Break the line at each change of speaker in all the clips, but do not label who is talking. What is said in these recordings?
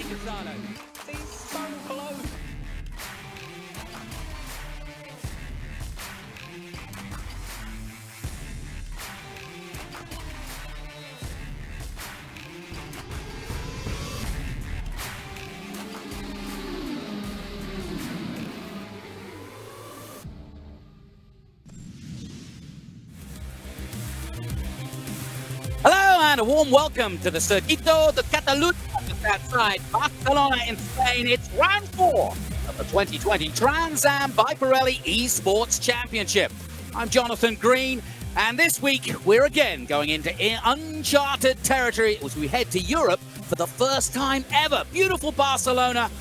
Casseras. He's so close. And a warm welcome to the Circuit de Barcelona-Catalunya Saturday, Barcelona in Spain. It's round 4 of the 2020 Trans Am by Pirelli Esports Championship. I'm Jonathan Green, and this week we're again going into uncharted territory as we head to Europe for the first time ever. Beautiful Barcelona,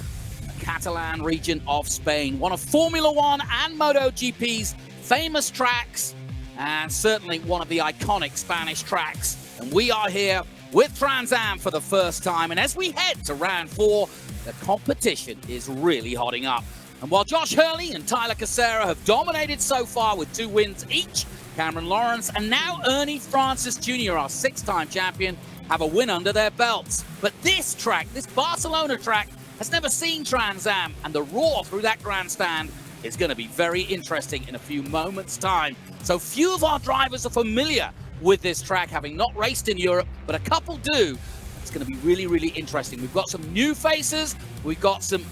the Catalan region of Spain, one of Formula One and MotoGP's famous tracks, and certainly one of the iconic Spanish tracks. And we are here with Trans Am for the first time. And as we head to round 4, the competition is really hotting up. And while Josh Hurley and Tyler Casseras have dominated so far with 2 wins each, Cameron Lawrence and now Ernie Francis Jr., our 6-time champion, have a win under their belts. But this track, this Barcelona track, has never seen Trans Am. And the roar through that grandstand is going to be very interesting in a few moments' time. So few of our drivers are familiar with this track, having not raced in Europe, but a couple do. It's going to be really, really interesting. We've got some new faces. We've got some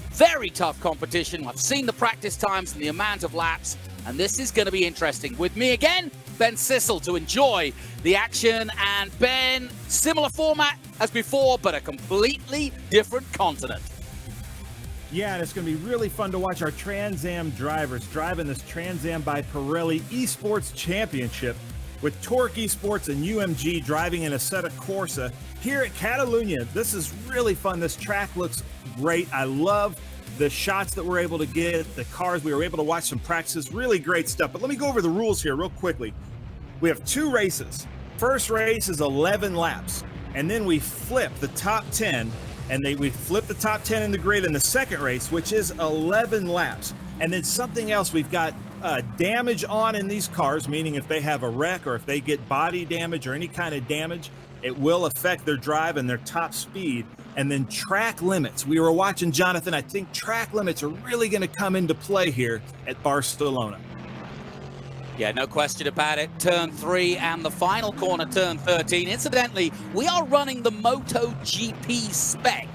very tough competition. I've seen the practice times and the amount of laps, and this is going to be interesting. With me again, Ben Sissel, to enjoy the action. And Ben, similar format as before, but a completely different continent.
Yeah, and it's going to be really fun to watch our Trans Am drivers driving this Trans Am by Pirelli Esports Championship, with Torque Esports and UMG driving in a set of Corsa here at Catalunya. This is really fun. This track looks great. I love the shots that we're able to get, the cars. We were able to watch some practices. Really great stuff. But let me go over the rules here real quickly. We have 2 races. First race is 11 laps, and then we flip the top 10, and we flip the top 10 in the grid in the second race, which is 11 laps. And then something else, we've got damage on in these cars, meaning if they have a wreck or if they get body damage or any kind of damage, it will affect their drive and their top speed. And then track limits. We were watching, Jonathan, I think track limits are really going to come into play here at Barcelona.
Yeah, no question about it. Turn 3 and the final corner, turn 13. Incidentally, we are running the MotoGP spec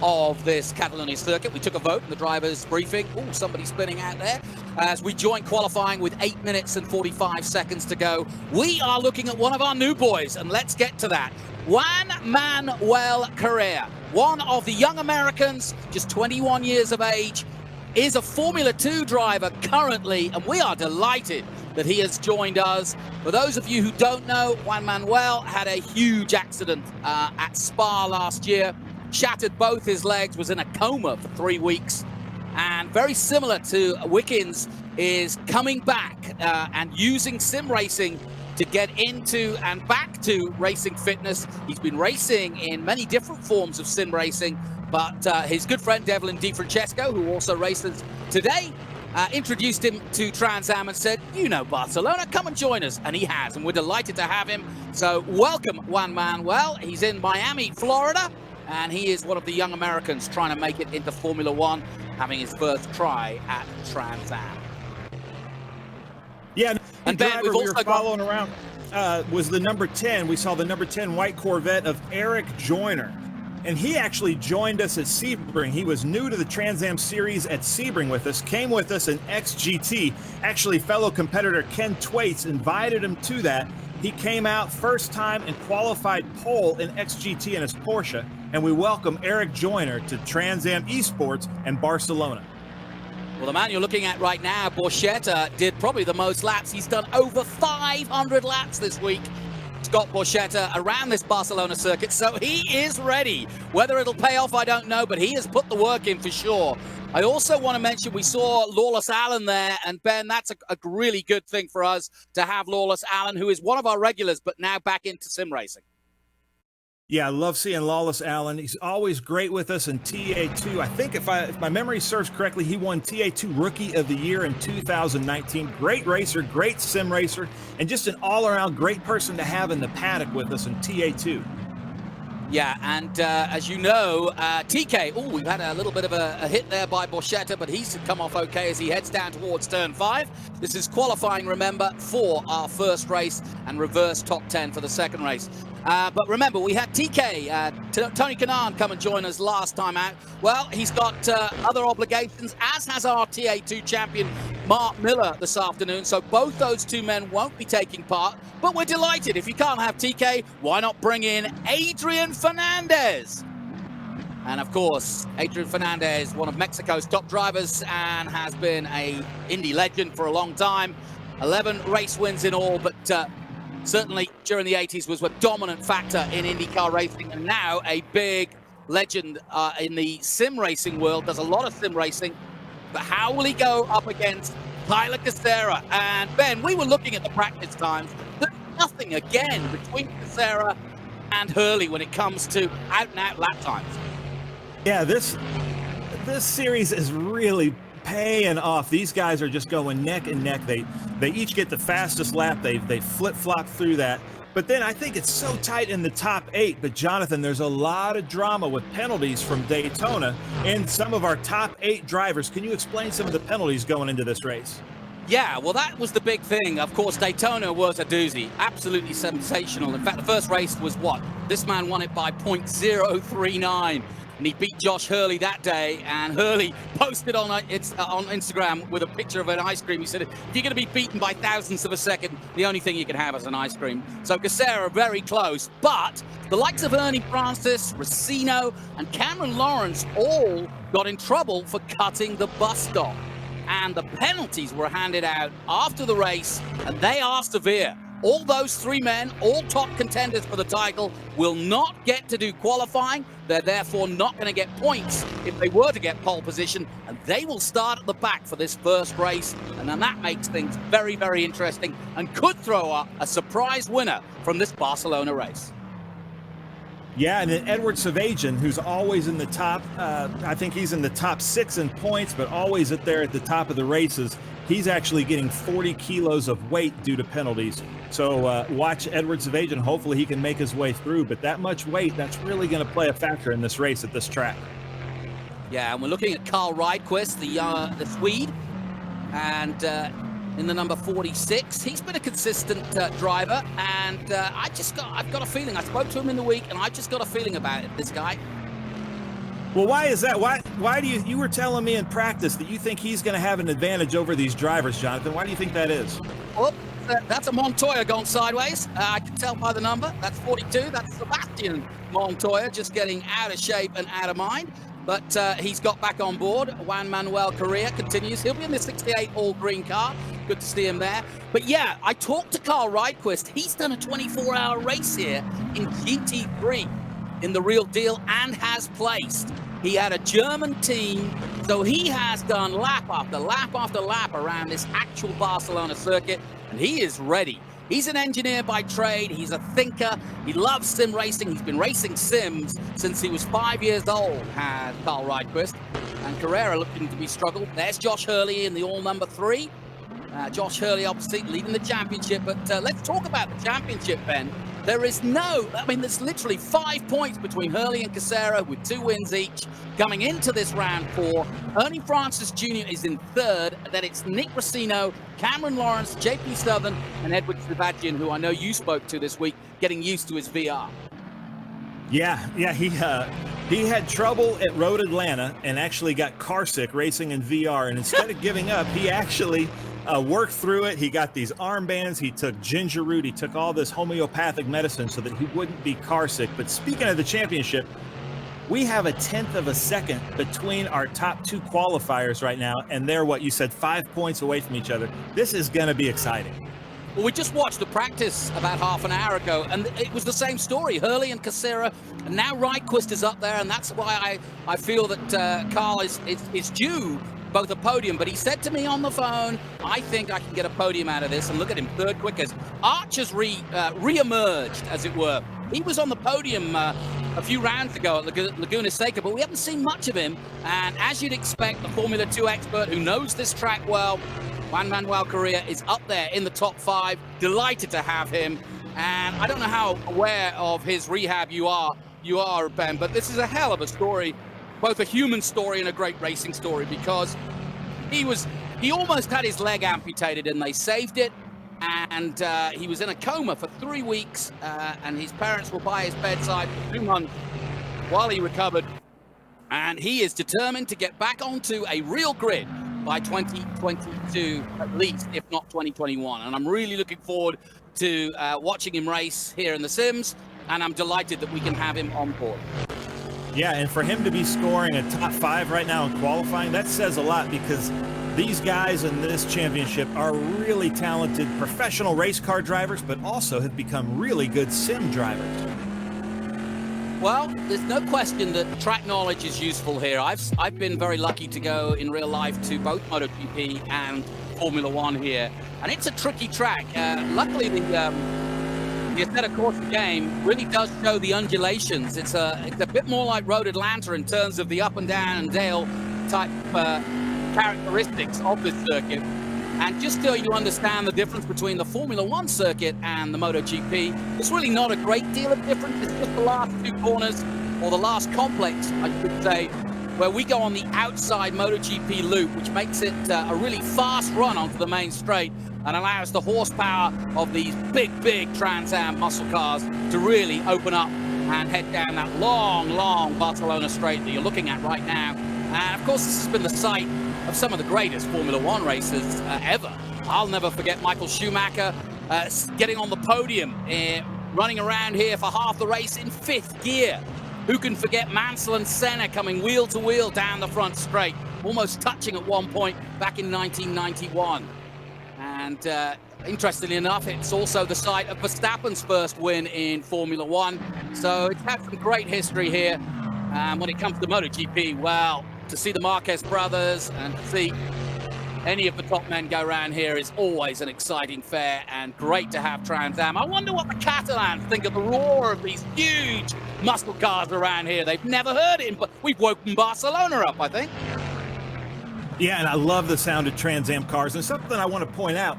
of this Catalunya circuit. We took a vote in the drivers' briefing. Oh, somebody spinning out there. As we join qualifying with 8 minutes and 45 seconds to go, we are looking at one of our new boys, and let's get to that. Juan Manuel Correa, one of the young Americans, just 21 years of age, is a Formula 2 driver currently, and we are delighted that he has joined us. For those of you who don't know, Juan Manuel had a huge accident at Spa last year. Shattered both his legs, was in a coma for 3 weeks, and very similar to Wickens, is coming back and using sim racing to get into and back to racing fitness. He's been racing in many different forms of sim racing, but his good friend Devlin DeFrancesco, who also races today, introduced him to Trans Am and said, you know Barcelona, come and join us. And he has, and we're delighted to have him. So welcome, Juan Manuel. He's in Miami, Florida, and he is one of the young Americans trying to make it into Formula One, having his first try at Trans Am.
Yeah,
and Ben, we've also
following around was the number 10. We saw the number 10 white Corvette of Eric Joyner, and he actually joined us at Sebring. He was new to the Trans Am series at Sebring with us, came with us in XGT. Actually, fellow competitor Ken Twaits invited him to that. He came out first time and qualified pole in XGT in his Porsche, and we welcome Eric Joyner to Trans Am Esports and Barcelona.
Well, the man you're looking at right now, Borchetta, did probably the most laps. He's done over 500 laps this week, Scott Borchetta, around this Barcelona circuit, so he is ready. Whether it'll pay off, I don't know, but he has put the work in for sure. I also want to mention we saw Lawless Allen there, and Ben, that's a really good thing for us to have Lawless Allen, who is one of our regulars, but now back into sim racing.
Yeah, I love seeing Lawless Allen. He's always great with us in TA2. I think if my memory serves correctly, he won TA2 Rookie of the Year in 2019. Great racer, great sim racer, and just an all-around great person to have in the paddock with us in TA2.
Yeah, and as you know, TK, we've had a little bit of a hit there by Borchetta, but he's come off okay as he heads down towards turn 5. This is qualifying, remember, for our first race and reverse top 10 for the second race. But remember, we had TK, Tony Kanaan, come and join us last time out. Well, he's got other obligations, as has our TA2 champion, Mark Miller, this afternoon. So both those two men won't be taking part, but we're delighted. If you can't have TK, why not bring in Adrian Fernandez? And of course, Adrian Fernandez, one of Mexico's top drivers and has been a Indy legend for a long time. 11 race wins in all, but certainly during the 80s was a dominant factor in IndyCar racing, and now a big legend in the sim racing world. Does a lot of sim racing, but how will he go up against Tyler Casseras? And Ben, we were looking at the practice times. There's nothing again between Casseras and Hurley when it comes to out-and-out lap times.
Yeah, this series is really paying off. These guys are just going neck and neck. They each get the fastest lap. They flip-flop through that. But then I think it's so tight in the top 8. But Jonathan, there's a lot of drama with penalties from Daytona and some of our top 8 drivers. Can you explain some of the penalties going into this race?
Yeah, well, that was the big thing. Of course, Daytona was a doozy. Absolutely sensational. In fact, the first race was what? This man won it by 0.039. And he beat Josh Hurley that day, and Hurley posted on Instagram with a picture of an ice cream. He said, if you're going to be beaten by thousandths of a second, the only thing you can have is an ice cream. So Casseras very close, but the likes of Ernie Francis, Racino, and Cameron Lawrence all got in trouble for cutting the bus stop. And the penalties were handed out after the race, and they are severe. All those 3 men, all top contenders for the title, will not get to do qualifying. They're therefore not going to get points if they were to get pole position, and they will start at the back for this first race. And then that makes things very, very interesting and could throw up a surprise winner from this Barcelona race.
Yeah, and then Edward Savajian, who's always in the top, I think he's in the top 6 in points, but always there at the top of the races. He's actually getting 40 kilos of weight due to penalties. So watch Edward Savajian. Hopefully he can make his way through, but that much weight, that's really going to play a factor in this race at this track.
Yeah, and we're looking at Carl Rydquist, the Swede, and in the number 46. He's been a consistent driver, and I've got a feeling. I spoke to him in the week, and I've just got a feeling about it, this guy.
Well, why is that? Why do you were telling me in practice that you think he's going to have an advantage over these drivers, Jonathan? Why do you think that is?
Well, that's a Montoya going sideways. I can tell by the number. That's 42. That's Sebastian Montoya, just getting out of shape and out of mind. But he's got back on board. Juan Manuel Correa continues. He'll be in the 68 all-green car. Good to see him there. But yeah, I talked to Carl Rydquist. He's done a 24-hour race here in GT3 in the real deal and has placed. He had a German team, so he has done lap after lap after lap around this actual Barcelona circuit, and he is ready. He's an engineer by trade. He's a thinker. He loves sim racing. He's been racing sims since he was 5 years old, had Carl Rydquist. And Carrera looking to be struggled. There's Josh Hurley in the all number 3. Josh Hurley obviously leading the championship, but let's talk about the championship, Ben. There's literally 5 points between Hurley and Casseras with 2 wins each coming into this round 4. Ernie Francis Jr. is in 3rd. Then it's Nick Racino, Cameron Lawrence, JP Southern, and Edward Savajian, who I know you spoke to this week, getting used to his VR.
Yeah, he had trouble at Road Atlanta and actually got carsick racing in VR. And instead of giving up, he actually worked through it. He got these armbands. He took ginger root. He took all this homeopathic medicine so that he wouldn't be carsick. But speaking of the championship, we have a 1/10 of a second between our top 2 qualifiers right now, and they're, what you said, 5 points away from each other. This is going to be exciting.
Well, we just watched the practice about half an hour ago, and it was the same story. Hurley and Casseras, and now Rydquist is up there, and that's why I feel that Carl is due both a podium. But he said to me on the phone, I think I can get a podium out of this. And look at him, 3rd quickest. Archer's re-emerged, as it were. He was on the podium a few rounds ago at Laguna Seca, but we haven't seen much of him. And as you'd expect, the Formula 2 expert who knows this track well, Juan Manuel Correa, is up there in the top 5. Delighted to have him. And I don't know how aware of his rehab you are, You are, Ben, but this is a hell of a story, both a human story and a great racing story, because he almost had his leg amputated and they saved it, and he was in a coma for 3 weeks, and his parents were by his bedside for 2 months while he recovered, and he is determined to get back onto a real grid by 2022 at least, if not 2021, and I'm really looking forward to watching him race here in the Sims, and I'm delighted that we can have him on board.
Yeah, and for him to be scoring a top 5 right now in qualifying, that says a lot, because these guys in this championship are really talented professional race car drivers, but also have become really good sim drivers.
Well, there's no question that track knowledge is useful here. I've been very lucky to go in real life to both MotoGP and Formula One here, and it's a tricky track. Luckily, the Assetto Corsa game really does show the undulations. It's a bit more like Road Atlanta in terms of the up and down and dale type characteristics of this circuit. And just so you understand the difference between the Formula One circuit and the MotoGP, it's really not a great deal of difference. It's just the last 2 corners, or the last complex, I should say, where we go on the outside MotoGP loop, which makes it a really fast run onto the main straight and allows the horsepower of these big Trans Am muscle cars to really open up and head down that long Barcelona straight that you're looking at right now. And of course, this has been the site of some of the greatest Formula One races ever. I'll never forget Michael Schumacher getting on the podium, running around here for half the race in 5th gear. Who can forget Mansell and Senna coming wheel to wheel down the front straight, almost touching at one point back in 1991. And interestingly enough, it's also the site of Verstappen's first win in Formula One. So it's had some great history here. When it comes to MotoGP, well, to see the Marquez brothers and to see any of the top men go around here is always an exciting fair, and great to have Trans Am. I wonder what the Catalans think of the roar of these huge muscle cars around here. They've never heard it, but we've woken Barcelona up, I think.
Yeah, and I love the sound of Trans Am cars. And something I want to point out,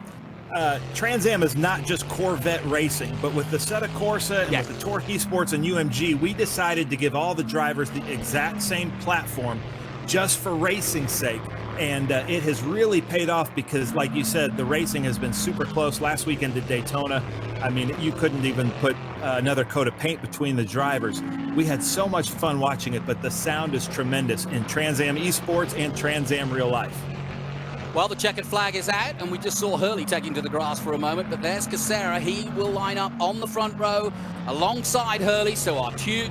Trans Am is not just Corvette racing, but with the Assetto Corsa and with the Torque Esports and UMG, we decided to give all the drivers the exact same platform just for racing's sake. And it has really paid off because, like you said, the racing has been super close. Last weekend at Daytona, I mean, you couldn't even put another coat of paint between the drivers. We had so much fun watching it, but the sound is tremendous in Trans Am Esports and Trans Am Real Life.
Well, the checkered flag is out, and we just saw Hurley taking to the grass for a moment, but there's Casseras. He will line up on the front row alongside Hurley, so our two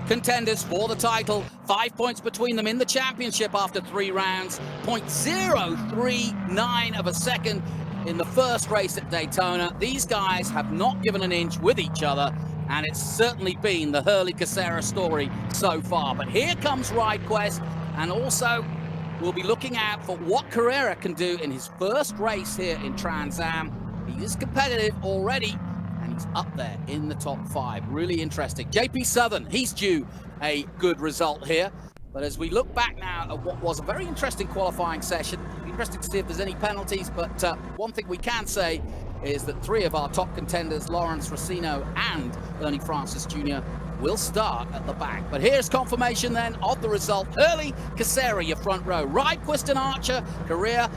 contenders for the title. 5 points between them in the championship after 3 rounds. 0.039 of a second in the first race at Daytona. These guys have not given an inch with each other, and it's certainly been the Hurley-Casseras story so far. But here comes RideQuest, and also we'll be looking out for what Correa can do in his first race here in Trans Am. He is competitive already, and he's up there in the top 5. Really interesting. JP Southern, he's due a good result here. But as we look back now at what was a very interesting qualifying session, interesting to see if there's any penalties, but one thing we can say is that 3 of our top contenders, Lawrence, Racino, and Ernie Francis Jr., will start at the back. But here's confirmation then of the result. Hurley, Casseras, your front row. RideQuest and Archer, Correa,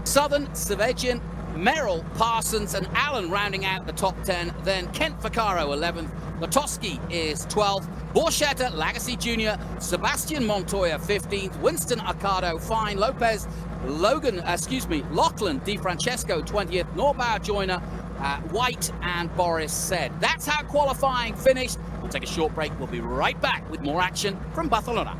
Southern, Savegian, Merrill, Parsons, and Allen rounding out the top 10. Then Kent Vaccaro, 11th. Latoski is 12th. Borchetta, Lagasse Jr., Sebastian Montoya, 15th. Winston Arcado, Fine, Lopez, Lachlan DeFrancesco, 20th. Norbauer, Joyner, White, and Boris said. That's how qualifying finished. We'll take a short break. We'll be right back with more action from Barcelona.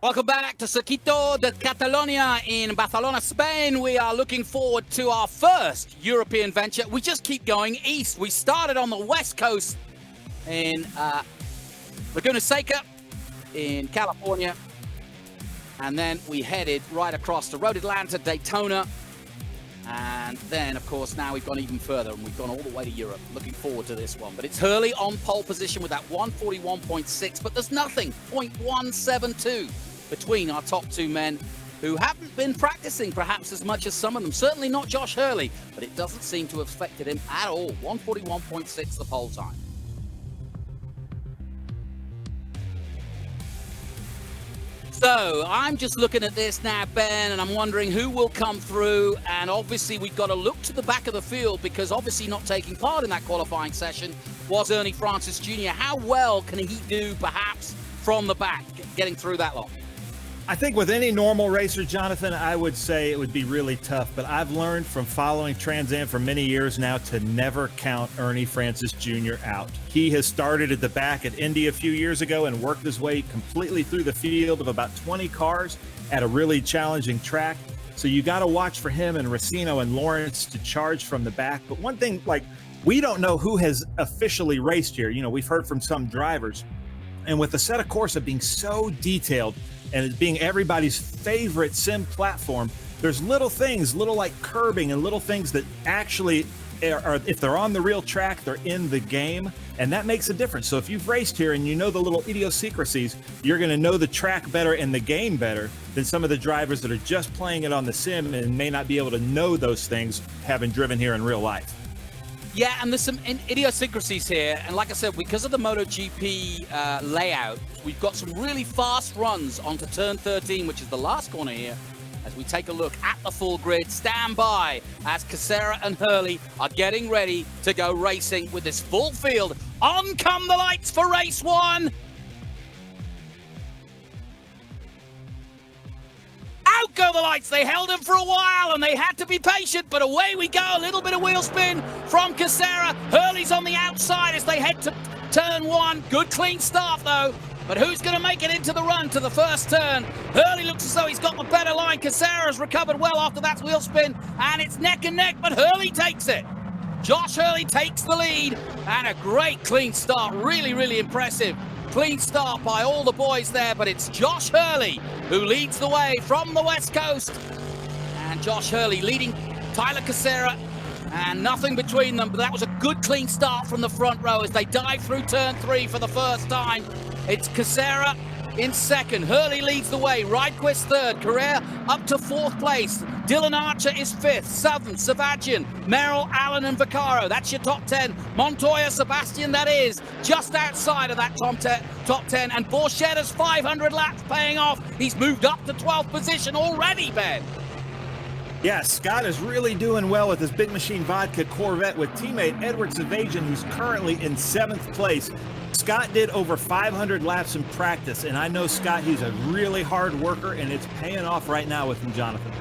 Welcome back to Circuit de Catalunya in Barcelona, Spain. We are looking forward to our first European venture. We just keep going east. We started on the west coast in Laguna Seca in California, and then we headed right across to Road Atlanta, Daytona, and then, of course, now we've gone even further, and we've gone all the way to Europe. Looking forward to this one. But it's Hurley on pole position with that 141.6, but there's nothing, 0.172, between our top two men who haven't been practicing perhaps as much as some of them. Certainly not Josh Hurley, but it doesn't seem to have affected him at all. 141.6 the pole time. So I'm just looking at this now, Ben, and I'm wondering who will come through. And obviously we've got to look to the back of the field, because obviously not taking part in that qualifying session was Ernie Francis Jr. How well can he do perhaps from the back, getting through that long?
I think with any normal racer, Jonathan, I would say it would be really tough. But I've learned from following Trans Am for many years now to never count Ernie Francis Jr. out. He has started at the back at Indy a few years ago and worked his way completely through the field of about 20 cars at a really challenging track. So you got to watch for him and Racino and Lawrence to charge from the back. But one thing, like, we don't know who has officially raced here. You know, we've heard from some drivers. And with the set of Corsa being so detailed, and it being everybody's favorite sim platform, there's little things, little like curbing and little things that actually are, if they're on the real track, they're in the game, and that makes a difference. So if you've raced here and you know the little idiosyncrasies, you're going to know the track better and the game better than some of the drivers that are just playing it on the sim and may not be able to know those things having driven here in real life.
Yeah, and there's some idiosyncrasies here. And like I said, because of the MotoGP layout, we've got some really fast runs onto turn 13, which is the last corner here, as we take a look at the full grid. Stand by as Casseras and Hurley are getting ready to go racing with this full field. On come the lights for race one. Out go the lights. They held him for a while and they had to be patient, but away we go. A little bit of wheel spin from Casseras. Hurley's on the outside as they head to turn one. Good clean start though, but who's going to make it into the run to the first turn? Hurley looks as though he's got the better line. Casseras recovered well after that wheel spin, and it's neck and neck, but Hurley takes it. Josh Hurley takes the lead, and a great clean start. Really, really impressive. Clean start by all the boys there, but it's Josh Hurley who leads the way from the West Coast. And Josh Hurley leading Tyler Casseras, and nothing between them, but that was a good clean start from the front row as they dive through turn 3 for the first time. It's Casseras in second. Hurley leads the way. Rydquist third. Correa up to 4th place. Dylan Archer is 5th. 7th, Sebastian, Merrill, Allen, and Vaccaro. That's your top 10. Montoya, Sebastian, that is, just outside of that top 10. And Borchetta's 500 laps paying off. He's moved up to 12th position already, Ben.
Yeah, Scott is really doing well with his Big Machine Vodka Corvette with teammate Edward Savagian, who's currently in 7th place. Scott did over 500 laps in practice, and I know Scott, he's a really hard worker, and it's paying off right now with him, Jonathan.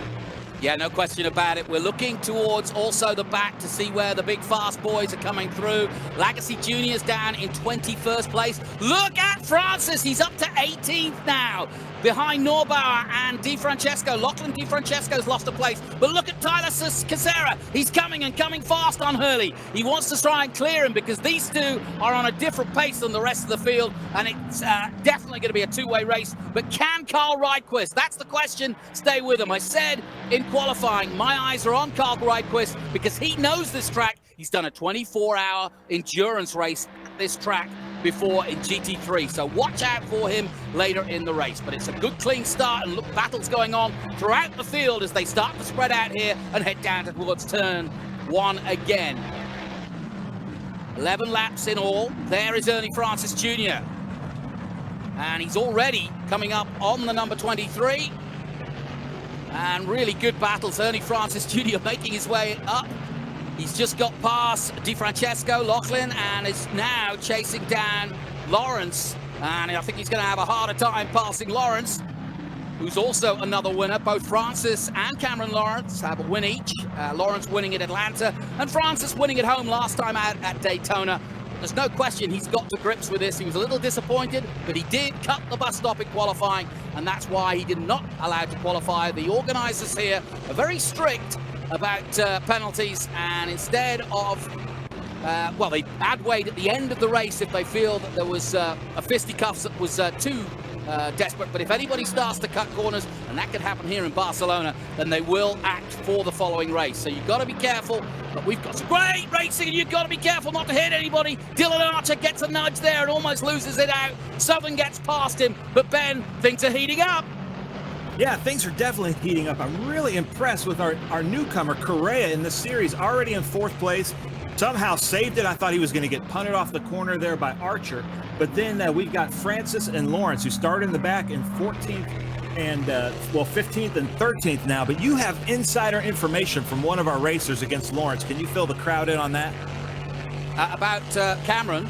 Yeah, no question about it. We're looking towards also the back to see where the big fast boys are coming through. Legacy Junior's down in 21st place. Look at Francis. He's up to 18th now, behind Norbauer and DeFrancesco. Lachlan DeFrancesco's lost a place. But look at Tyler Casseras. He's coming and coming fast on Hurley. He wants to try and clear him because these two are on a different pace than the rest of the field, and it's definitely going to be a two-way race. But can Carl Rydquist? That's the question. Stay with him. I said in qualifying, my eyes are on Carl Rydquist because he knows this track. He's done a 24-hour endurance race at this track before in GT3, so watch out for him later in the race. But it's a good clean start, and look, battles going on throughout the field as they start to spread out here and head down towards turn 1 again. 11 laps in all. There is Ernie Francis Jr. and he's already coming up on the number 23. And really good battles. Ernie Francis Jr. making his way up. He's just got past DeFrancesco, Lachlan, and is now chasing down Lawrence. And I think he's going to have a harder time passing Lawrence, who's also another winner. Both Francis and Cameron Lawrence have a win each. Lawrence winning at Atlanta, and Francis winning at home last time out at Daytona. there's no question he's got to grips with this. He was a little disappointed, but he did cut the bus stop in qualifying, and that's why he did not allow to qualify. The organisers here are very strict about penalties, and instead of well, they add weight at the end of the race if they feel that there was a fisticuffs that was too desperate. But if anybody starts to cut corners, and that could happen here in Barcelona, then they will act for the following race. So you've got to be careful. But we've got some great racing, and you've got to be careful not to hit anybody. Dylan Archer gets a nudge there and almost loses it out. Southern gets past him, but Ben, things are heating up.
Yeah, things are definitely heating up. I'm really impressed with our newcomer, Correa, in the series, already in 4th place. Somehow saved it. I thought he was going to get punted off the corner there by Archer. But then we've got Francis and Lawrence, who started in the back in 14th and, well, 15th and 13th now. But you have insider information from one of our racers against Lawrence. Can you fill the crowd in on that?
About Cameron?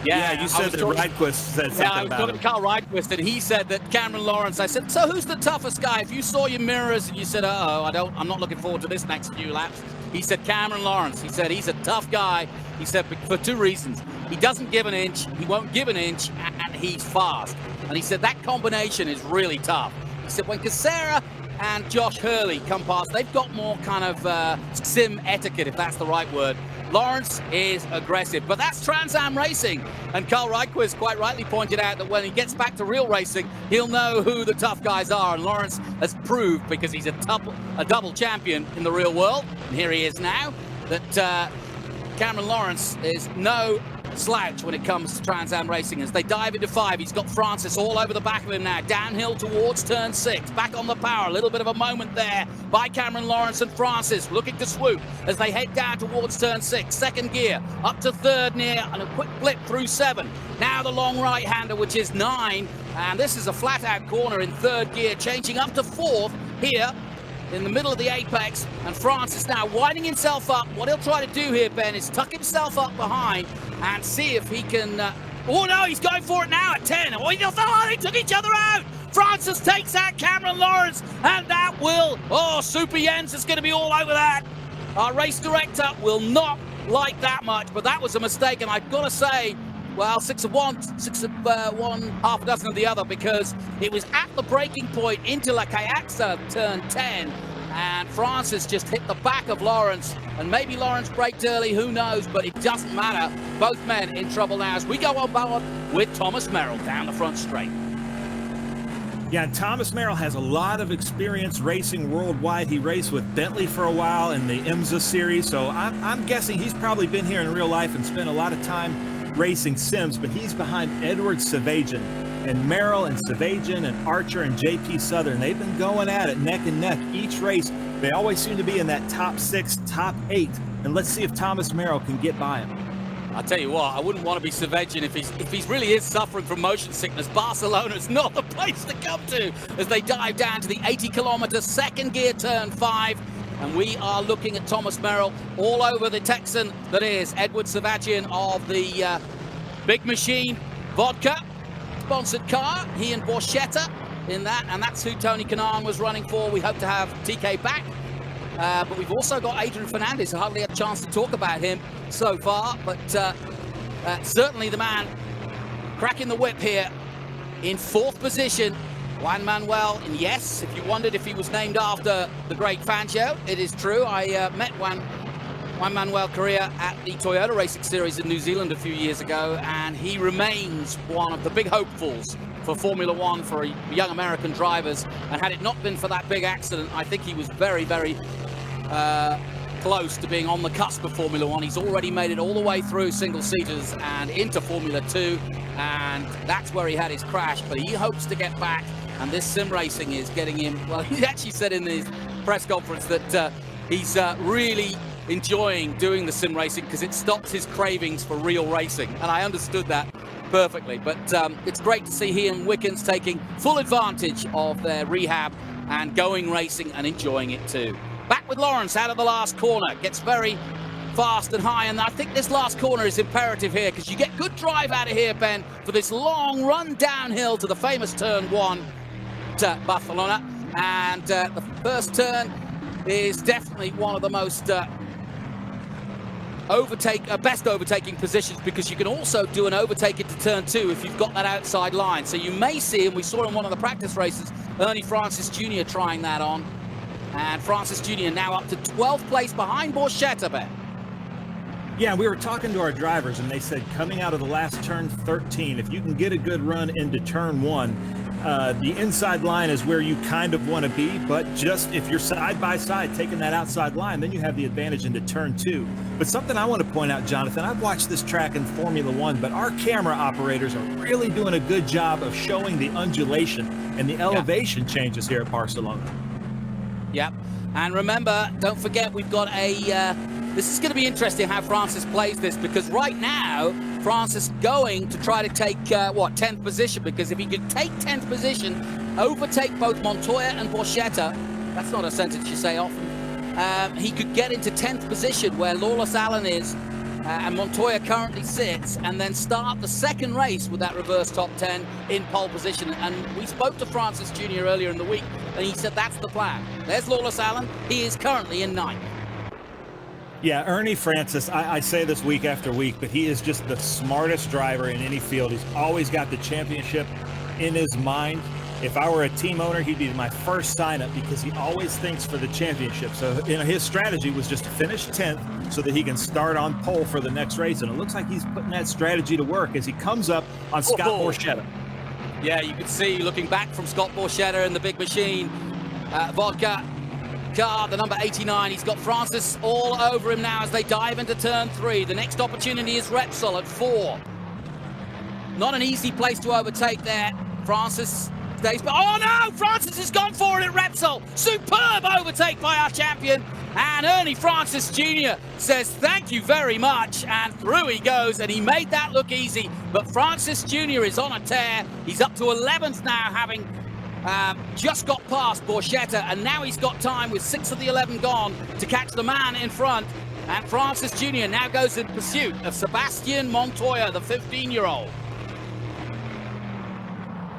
Yeah, you said that Rydquist said something about it.
I was talking to Carl Rydquist, and he said that Cameron Lawrence, I said, so who's the toughest guy? If you saw your mirrors and you said, uh-oh, I'm not looking forward to this next few laps. He said Cameron Lawrence. He said he's a tough guy. He said for 2 reasons. He doesn't give an inch, he won't give an inch, and he's fast. And he said that combination is really tough. He said when Casseras and Josh Hurley come past, they've got more kind of sim etiquette, if that's the right word. Lawrence is aggressive, but that's Trans Am racing. And Carl Rydquist quite rightly pointed out that when he gets back to real racing, he'll know who the tough guys are. And Lawrence has proved, because he's a double champion in the real world, and here he is now, that Cameron Lawrence is no slouch when it comes to Trans Am racing. As they dive into 5, he's got Francis all over the back of him now, downhill towards turn 6, back on the power. A little bit of a moment there by Cameron Lawrence and Francis looking to swoop as they head down towards turn 6, 2nd gear up to 3rd near, and a quick blip through 7. Now the long right-hander, which is 9, and this is a flat-out corner in 3rd gear, changing up to 4th here in the middle of the apex, and Francis now winding himself up. What he'll try to do here, Ben, is tuck himself up behind and see if he can... oh, no, he's going for it now at 10. Oh, they took each other out. Francis takes out Cameron Lawrence, and that will... Oh, Super Jens is going to be all over that. Our race director will not like that much, but that was a mistake, and I've got to say, well, 6 of one, half a dozen of the other, because it was at the breaking point into La Caixa, turn 10, and Francis just hit the back of Lawrence, and maybe Lawrence braked early, who knows, but it doesn't matter. Both men in trouble now as we go on board with Thomas Merrill down the front straight.
Yeah, and Thomas Merrill has a lot of experience racing worldwide. He raced with Bentley for a while in the IMSA series, so I'm guessing he's probably been here in real life and spent a lot of time racing sims, but he's behind Edward Savajan, and Merrill and Savajan and Archer and JP Southern. They've been going at it neck and neck each race. They always seem to be in that top 6, top 8, and let's see if Thomas Merrill can get by him.
I'll tell you what, I wouldn't want to be Savajan if he really is suffering from motion sickness. Barcelona's not the place to come to as they dive down to the 80-kilometer 2nd gear turn 5. And we are looking at Thomas Merrill all over the Texan that is Edward Savajian of the Big Machine Vodka sponsored car. He and Borchetta in that, and that's who Tony Kanaan was running for. We hope to have TK back. But we've also got Adrian Fernandez. I hardly had a chance to talk about him so far, but certainly the man cracking the whip here in 4th position. Juan Manuel, and yes, if you wondered if he was named after the great Fangio, it is true. I met Juan Manuel Correa at the Toyota Racing Series in New Zealand a few years ago, and he remains one of the big hopefuls for Formula One for young American drivers. And had it not been for that big accident, I think he was very, very close to being on the cusp of Formula One. He's already made it all the way through single-seaters and into Formula 2, and that's where he had his crash, but he hopes to get back. And this sim racing is getting him, well, he actually said in his press conference that he's really enjoying doing the sim racing because it stops his cravings for real racing. And I understood that perfectly. But it's great to see he and Wickens taking full advantage of their rehab and going racing and enjoying it too. Back with Lawrence out of the last corner. Gets very fast and high, and I think this last corner is imperative here because you get good drive out of here, Ben, for this long run downhill to the famous turn 1 to Barcelona. And the first turn is definitely one of the most best overtaking positions, because you can also do an overtake into turn 2 if you've got that outside line. So you may see, and we saw in one of the practice races, Ernie Francis Jr. trying that on. And Francis Jr. now up to 12th place behind Borchetta, Ben.
Yeah, we were talking to our drivers, and they said coming out of the last turn 13, if you can get a good run into turn 1, the inside line is where you kind of want to be, but just if you're side by side taking that outside line, then you have the advantage into turn 2. But something I want to point out, Jonathan, I've watched this track in Formula One, but our camera operators are really doing a good job of showing the undulation and the elevation changes here at Barcelona.
Yep. And remember, don't forget, we've got this is going to be interesting how Francis plays this, because right now, Francis going to try to take, 10th position, because if he could take 10th position, overtake both Montoya and Borchetta, that's not a sentence you say often, he could get into 10th position where Lawless Alan is, and Montoya currently sits, and then start the second race with that reverse top 10 in pole position. And we spoke to Francis Jr. earlier in the week, and he said that's the plan. There's Lawless Alan. He is currently in 9th.
Yeah, Ernie Francis, I say this week after week, but he is just the smartest driver in any field. He's always got the championship in his mind. If I were a team owner, he'd be my first sign-up, because he always thinks for the championship. So his strategy was just to finish 10th so that he can start on pole for the next race. And it looks like he's putting that strategy to work as he comes up on Scott Borchetta.
Yeah, you can see, looking back from Scott Borchetta in the big machine, Vodka car, the number 89. He's got Francis all over him now as they dive into turn 3. The next opportunity is Repsol at 4. Not an easy place to overtake there. Francis stays, but oh no! Francis has gone for it at Repsol. Superb overtake by our champion. And Ernie Francis Jr. says thank you very much, and through he goes, and he made that look easy. But Francis Jr. is on a tear. He's up to 11th now, having just got past Borchetta, and now he's got time with 6 of the 11 gone to catch the man in front. And Francis Jr. now goes in pursuit of Sebastian Montoya, the 15-year-old.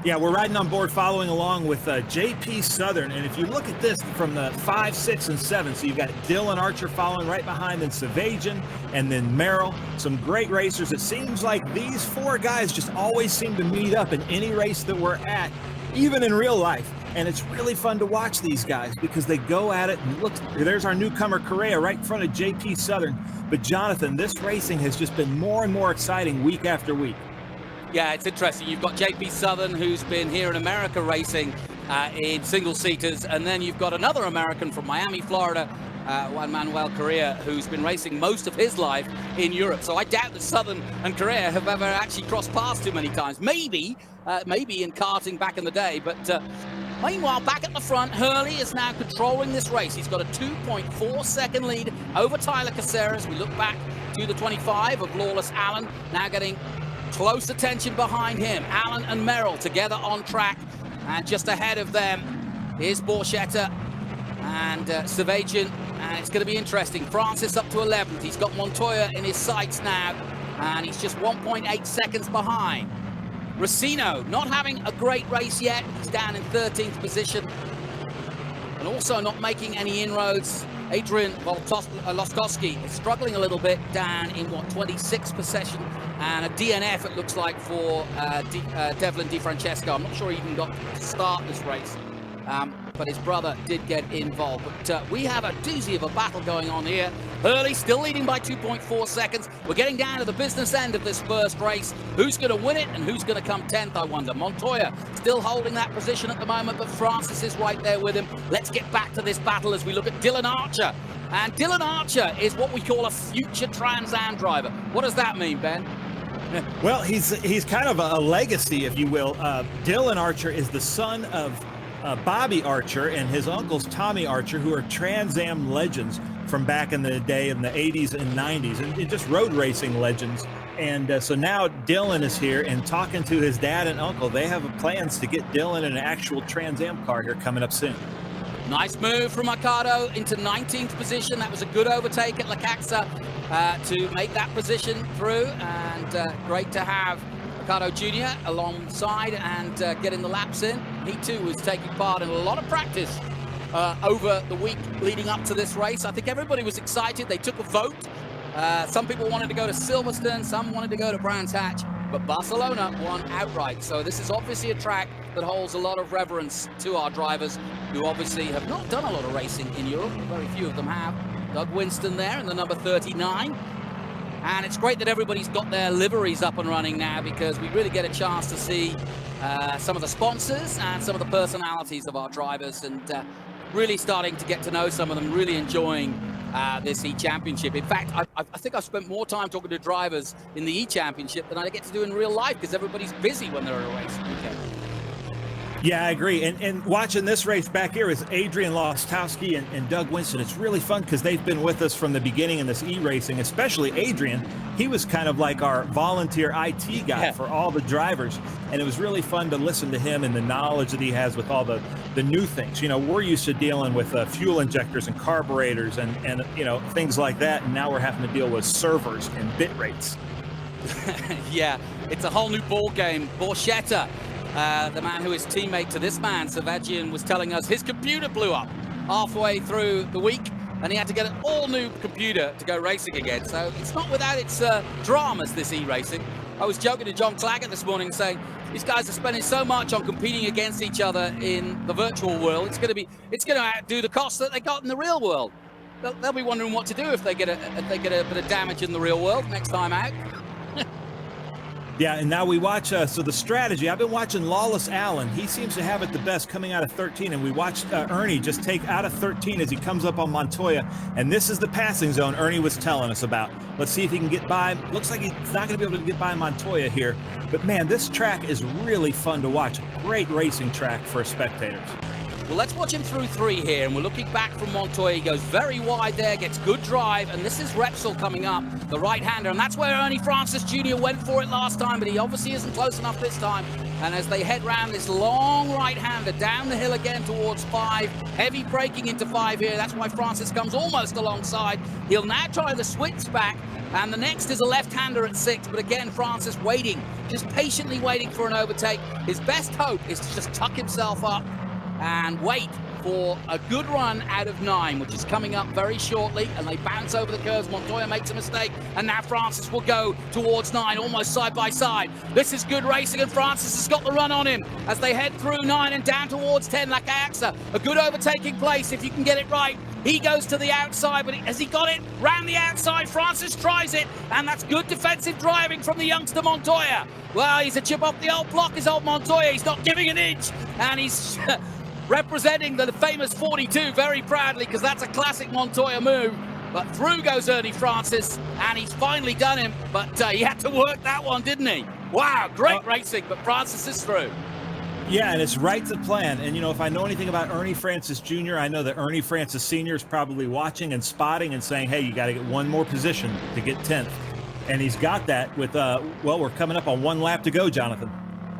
Yeah, we're riding on board following along with JP Southern. And if you look at this from the 5, 6, and 7, so you've got Dylan Archer following right behind, then Sebastian, and then Merrill. Some great racers. It seems like these 4 guys just always seem to meet up in any race that we're at, even in real life. And it's really fun to watch these guys because they go at it. And look, there's our newcomer Correa right in front of JP Southern. But Jonathan, this racing has just been more and more exciting week after week.
Yeah, it's interesting. You've got JP Southern, who's been here in America racing in single-seaters, and then you've got another American from Miami, Florida, Juan Manuel Correa, who's been racing most of his life in Europe. So I doubt that Southern and Correa have ever actually crossed paths too many times. Maybe in karting back in the day, but meanwhile, back at the front, Hurley is now controlling this race. He's got a 2.4-second lead over Tyler Casseras. We look back to the 25 of Lawless Alan, now getting close attention behind him. Alan and Merrill together on track, and just ahead of them is Borchetta and Sebastian, and it's going to be interesting. Francis up to 11th. He's got Montoya in his sights now, and he's just 1.8 seconds behind. Racino not having a great race yet. He's down in 13th position, and also not making any inroads. Adrian Fernandez is struggling a little bit, down in 26th position, and a DNF it looks like for Devlin DeFrancesco. I'm not sure he even got to start this race, but his brother did get involved. But we have a doozy of a battle going on here. Hurley still leading by 2.4 seconds. We're getting down to the business end of this first race. Who's going to win it and who's going to come 10th, I wonder? Montoya still holding that position at the moment, but Francis is right there with him. Let's get back to this battle as we look at Dylan Archer. And Dylan Archer is what we call a future Trans Am driver. What does that mean, Ben?
Well, he's kind of a legacy, if you will. Dylan Archer is the son of Bobby Archer and his uncles Tommy Archer, who are Trans Am legends from back in the day in the 80s and 90s, and just road racing legends. And so now Dylan is here and talking to his dad and uncle. They have plans to get Dylan in an actual Trans Am car here coming up soon.
Nice move from Mercado into 19th position. That was a good overtake at La Caxa to make that position through, and great to have Mercado Jr. alongside and getting the laps in. He too was taking part in a lot of practice over the week leading up to this race. I think everybody was excited. They took a vote Some people wanted to go to Silverstone, some wanted to go to Brands Hatch, but Barcelona won outright. So this is obviously a track that holds a lot of reverence to our drivers, who obviously have not done a lot of racing in Europe. Very few of them have. Doug Winston there in the number 39. And it's great that everybody's got their liveries up and running now, because we really get a chance to see some of the sponsors and some of the personalities of our drivers, and really starting to get to know some of them, really enjoying this E-Championship. In fact, I think I've spent more time talking to drivers in the E-Championship than I get to do in real life, because everybody's busy when they're at a race weekend.
Yeah, I agree. And watching this race back here is Adrian Lostowski and Doug Winston. It's really fun because they've been with us from the beginning in this e-racing, especially Adrian. He was kind of like our volunteer IT guy for all the drivers. And it was really fun to listen to him and the knowledge that he has with all the new things. You know, we're used to dealing with fuel injectors and carburetors and you know, things like that. And now we're having to deal with servers and bit rates.
Yeah, it's a whole new ball game. Borchetta, the man who is teammate to this man, Sebastian, was telling us his computer blew up halfway through the week, and he had to get an all-new computer to go racing again. So it's not without its dramas, this e-racing. I was joking to John Claggett this morning, saying these guys are spending so much on competing against each other in the virtual world. It's going to outdo the costs that they got in the real world. They'll be wondering what to do if they get a bit of damage in the real world next time out.
Yeah, and now we watch, so the strategy, I've been watching Lawless Allen. He seems to have it the best coming out of 13, and we watched Ernie just take out of 13 as he comes up on Montoya, and this is the passing zone Ernie was telling us about. Let's see if he can get by. Looks like he's not going to be able to get by Montoya here, but man, this track is really fun to watch. Great racing track for spectators.
Well, let's watch him through 3 here, and we're looking back from Montoya. He goes very wide there, gets good drive, and this is Repsol coming up, the right-hander, and that's where Ernie Francis Jr. went for it last time, but he obviously isn't close enough this time. And as they head round this long right-hander down the hill again towards 5, heavy braking into 5 here, that's why Francis comes almost alongside. He'll now try the switch back, and the next is a left-hander at 6, but again, Francis waiting, just patiently waiting for an overtake. His best hope is to just tuck himself up and wait for a good run out of 9, which is coming up very shortly, and they bounce over the curves. Montoya makes a mistake, and now Francis will go towards 9, almost side by side. This is good racing, and Francis has got the run on him as they head through 9 and down towards 10. Lakaxa, a good overtaking place if you can get it right. He goes to the outside, but has he got it? Round the outside, Francis tries it, and that's good defensive driving from the youngster Montoya. Well, he's a chip off the old block, his old Montoya. He's not giving an inch, and he's representing the famous 42 very proudly, because that's a classic Montoya move. But through goes Ernie Francis, and he's finally done him, but he had to work that one, didn't he? Wow, great racing, but Francis is through.
Yeah, and it's right to plan. And, you know, if I know anything about Ernie Francis Jr., I know that Ernie Francis Sr. is probably watching and spotting and saying, hey, you got to get one more position to get 10th. And he's got that with, well, we're coming up on 1 lap to go, Jonathan.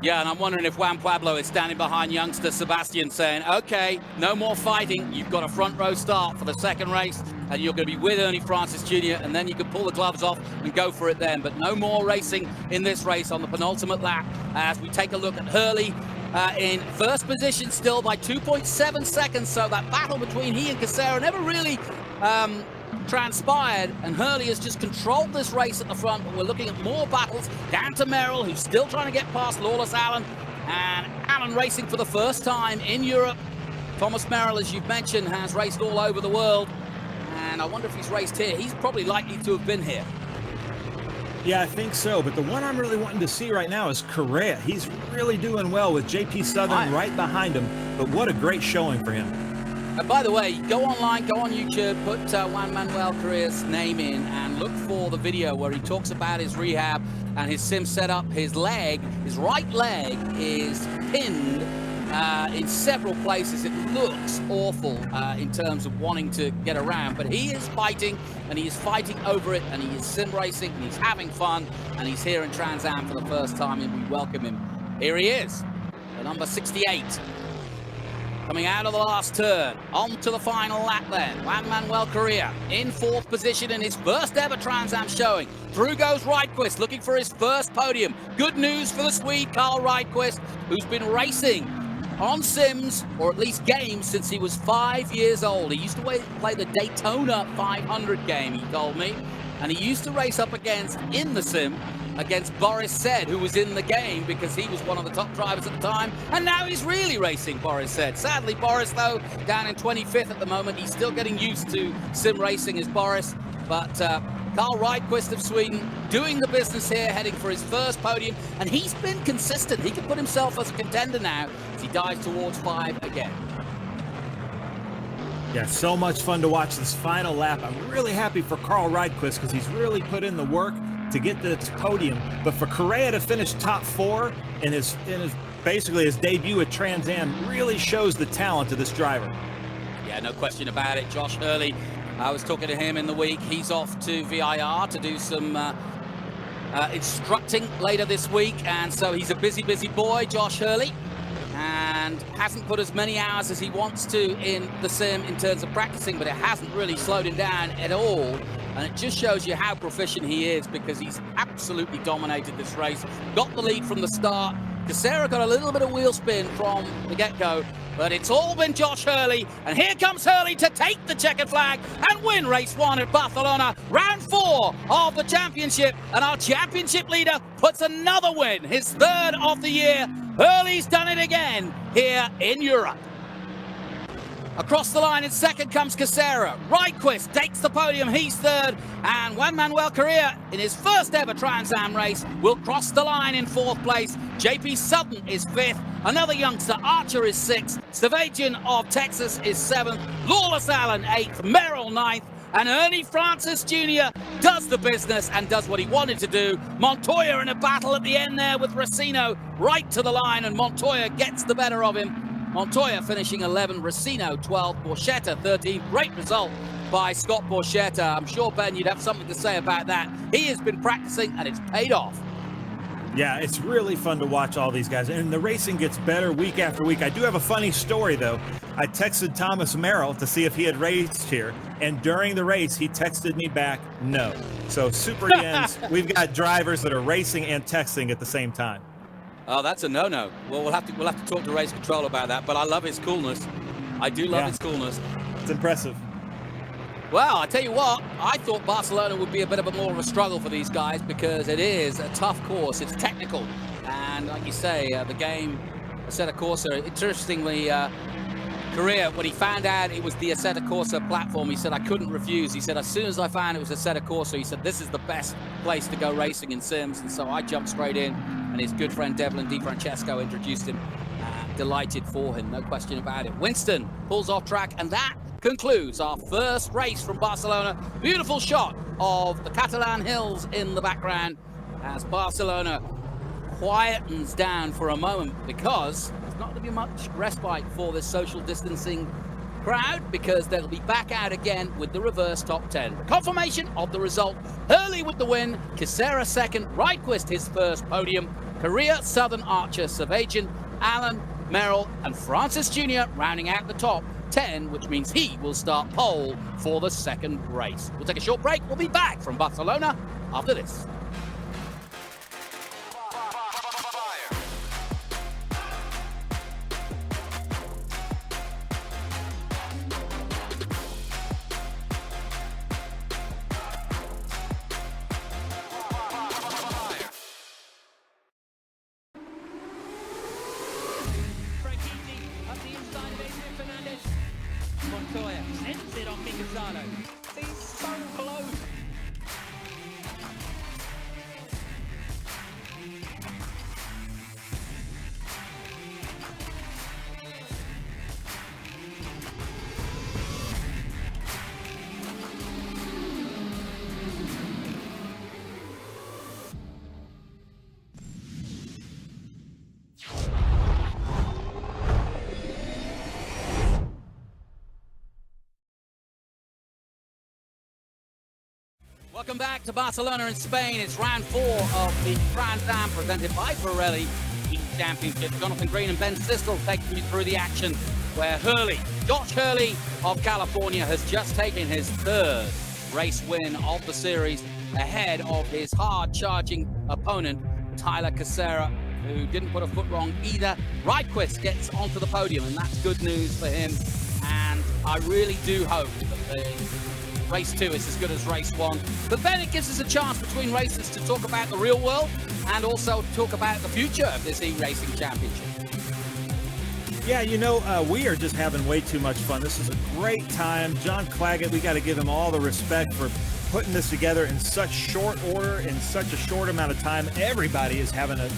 Yeah, and I'm wondering if Juan Pablo is standing behind youngster Sebastian saying, okay, no more fighting. You've got a front row start for the second race, and you're going to be with Ernie Francis Jr., and then you can pull the gloves off and go for it then. But no more racing in this race on the penultimate lap as we take a look at Hurley in first position still by 2.7 seconds. So that battle between he and Casseras never really transpired, and Hurley has just controlled this race at the front, but we're looking at more battles down to Merrill, who's still trying to get past Lawless Allen, and Allen racing for the first time in Europe. Thomas Merrill, as you've mentioned, has raced all over the world, and I wonder if he's raced here. He's probably likely to have been here.
Yeah, I think so, but the one I'm really wanting to see right now is Correa. He's really doing well with JP Southern right behind him, but what a great showing for him.
And by the way, go online, go on YouTube, put Juan Manuel Correa's name in and look for the video where he talks about his rehab and his sim setup. His leg, his right leg is pinned in several places. It looks awful in terms of wanting to get around, but he is fighting, and he is fighting over it, and he is sim racing, and he's having fun, and he's here in Trans Am for the first time, and we welcome him. Here he is, the number 68. Coming out of the last turn, on to the final lap then. Juan Manuel Correa in 4th position in his first ever Trans Am showing. Through goes Rydquist, looking for his first podium. Good news for the Swede, Carl Rydquist, who's been racing on sims, or at least games, since he was 5 years old. He used to play the Daytona 500 game, he told me. and he used to race up against, in the sim, against Boris Said, who was in the game because he was one of the top drivers at the time, and now he's really racing Boris Said. Sadly, Boris, though, down in 25th at the moment. He's still getting used to sim racing as Boris, but Carl Rydquist of Sweden doing the business here, heading for his first podium, and he's been consistent. He can put himself as a contender now as he dives towards 5 again.
Yeah, so much fun to watch this final lap. I'm really happy for Carl Rydquist because he's really put in the work to get to this podium. But for Correa to finish top 4 in his basically his debut at Trans Am really shows the talent of this driver.
Yeah, no question about it. Josh Hurley, I was talking to him in the week. He's off to VIR to do some instructing later this week, and so he's a busy boy, Josh Hurley, and hasn't put as many hours as he wants to in the sim in terms of practicing, but it hasn't really slowed him down at all. And it just shows you how proficient he is, because he's absolutely dominated this race. Got the lead from the start. Casseras got a little bit of wheel spin from the get-go, but it's all been Josh Hurley. And here comes Hurley to take the checkered flag and win race 1 at Barcelona, round 4 of the championship. And our championship leader puts another win, his 3rd of the year. Hurley's done it again here in Europe. Across the line in 2nd comes Casseras. Rydquist takes the podium, he's 3rd. And Juan Manuel Correa, in his first ever Trans Am race, will cross the line in 4th place. JP Sutton is 5th. Another youngster, Archer, is 6th. Sebastian of Texas is 7th. Lawless Allen, 8th. Merrill, 9th. And Ernie Francis Jr. does the business and does what he wanted to do. Montoya in a battle at the end there with Racino, right to the line, and Montoya gets the better of him. Montoya finishing 11, Racino 12, Borchetta 13. Great result by Scott Borchetta. I'm sure, Ben, you'd have something to say about that. He has been practicing and it's paid off.
Yeah, it's really fun to watch all these guys, and the racing gets better week after week. I do have a funny story, though. I texted Thomas Merrill to see if he had raced here, and during the race, he texted me back, no. So, Super Yens, we've got drivers that are racing and texting at the same time.
Oh, that's a no-no. Well, we'll have to talk to race control about that, but I love his coolness. I do love his coolness.
It's impressive.
Well, I tell you what, I thought Barcelona would be a bit of a more of a struggle for these guys, because it is a tough course. It's technical, and like you say, the game, Assetto Corsa, interestingly, Correa, when he found out it was the Assetto Corsa platform, he said, I couldn't refuse. He said, as soon as I found it was Assetto Corsa, he said, this is the best place to go racing in sims, and so I jumped straight in, and his good friend Devlin DeFrancesco introduced him. Delighted for him, no question about it. Winston pulls off track, and that concludes our first race from Barcelona. Beautiful shot of the Catalan hills in the background as Barcelona quietens down for a moment, because there's not going to be much respite for this social distancing crowd, because they'll be back out again with the reverse top 10. Confirmation of the result: Hurley with the win, Casseras 2nd, Rydquist his first podium, Correa, Southern, Archer, Sebastian, Allen, Merrill, and Francis Jr. rounding out the top 10, which means he will start pole for the 2nd race. We'll take a short break. We'll be back from Barcelona after this.
Up the inside of Adrian Fernandez. Montoya sends it on Micasano. He's so close.
Welcome back to Barcelona in Spain. It's round 4 of the Trans Am presented by Pirelli Esports Championship. Jonathan Green and Ben Sistel taking you through the action, where Josh Hurley of California has just taken his 3rd race win of the series, ahead of his hard-charging opponent, Tyler Casseras, who didn't put a foot wrong either. Rydquist gets onto the podium, and that's good news for him. And I really do hope that the race 2 is as good as race 1. But then it gives us a chance between races to talk about the real world and also talk about the future of this e-racing championship.
Yeah, you know, we are just having way too much fun. This is a great time. John Claggett, we got to give him all the respect for putting this together in such short order, in such a short amount of time. Everybody is having a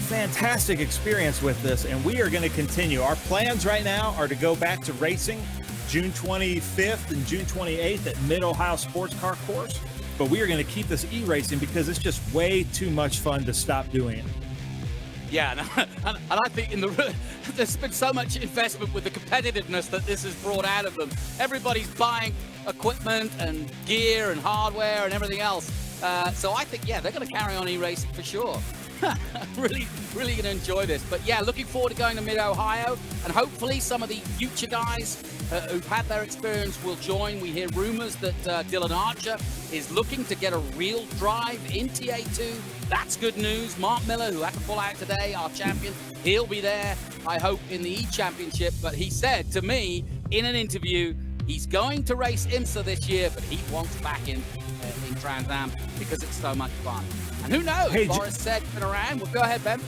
fantastic experience with this, and we are going to continue. Our plans right now are to go back to racing June 25th and June 28th at Mid-Ohio Sports Car Course, but we are going to keep this e-racing because it's just way too much fun to stop doing it.
Yeah, and I think there's been so much investment with the competitiveness that this has brought out of them. Everybody's buying equipment and gear and hardware and everything else. So I think, yeah, they're going to carry on e-racing for sure. really going to enjoy this. But yeah, looking forward to going to Mid-Ohio, and hopefully some of the future guys who've had their experience will join. We hear rumors that Dylan Archer is looking to get a real drive in TA2. That's good news. Mark Miller, who had to pull out today, our champion, he'll be there, I hope, in the E-Championship. But he said to me in an interview, he's going to race IMSA this year, but he wants back in Trans Am because it's so much fun. And who knows?
Hey,
Boris said, been around. Well, go ahead, Ben.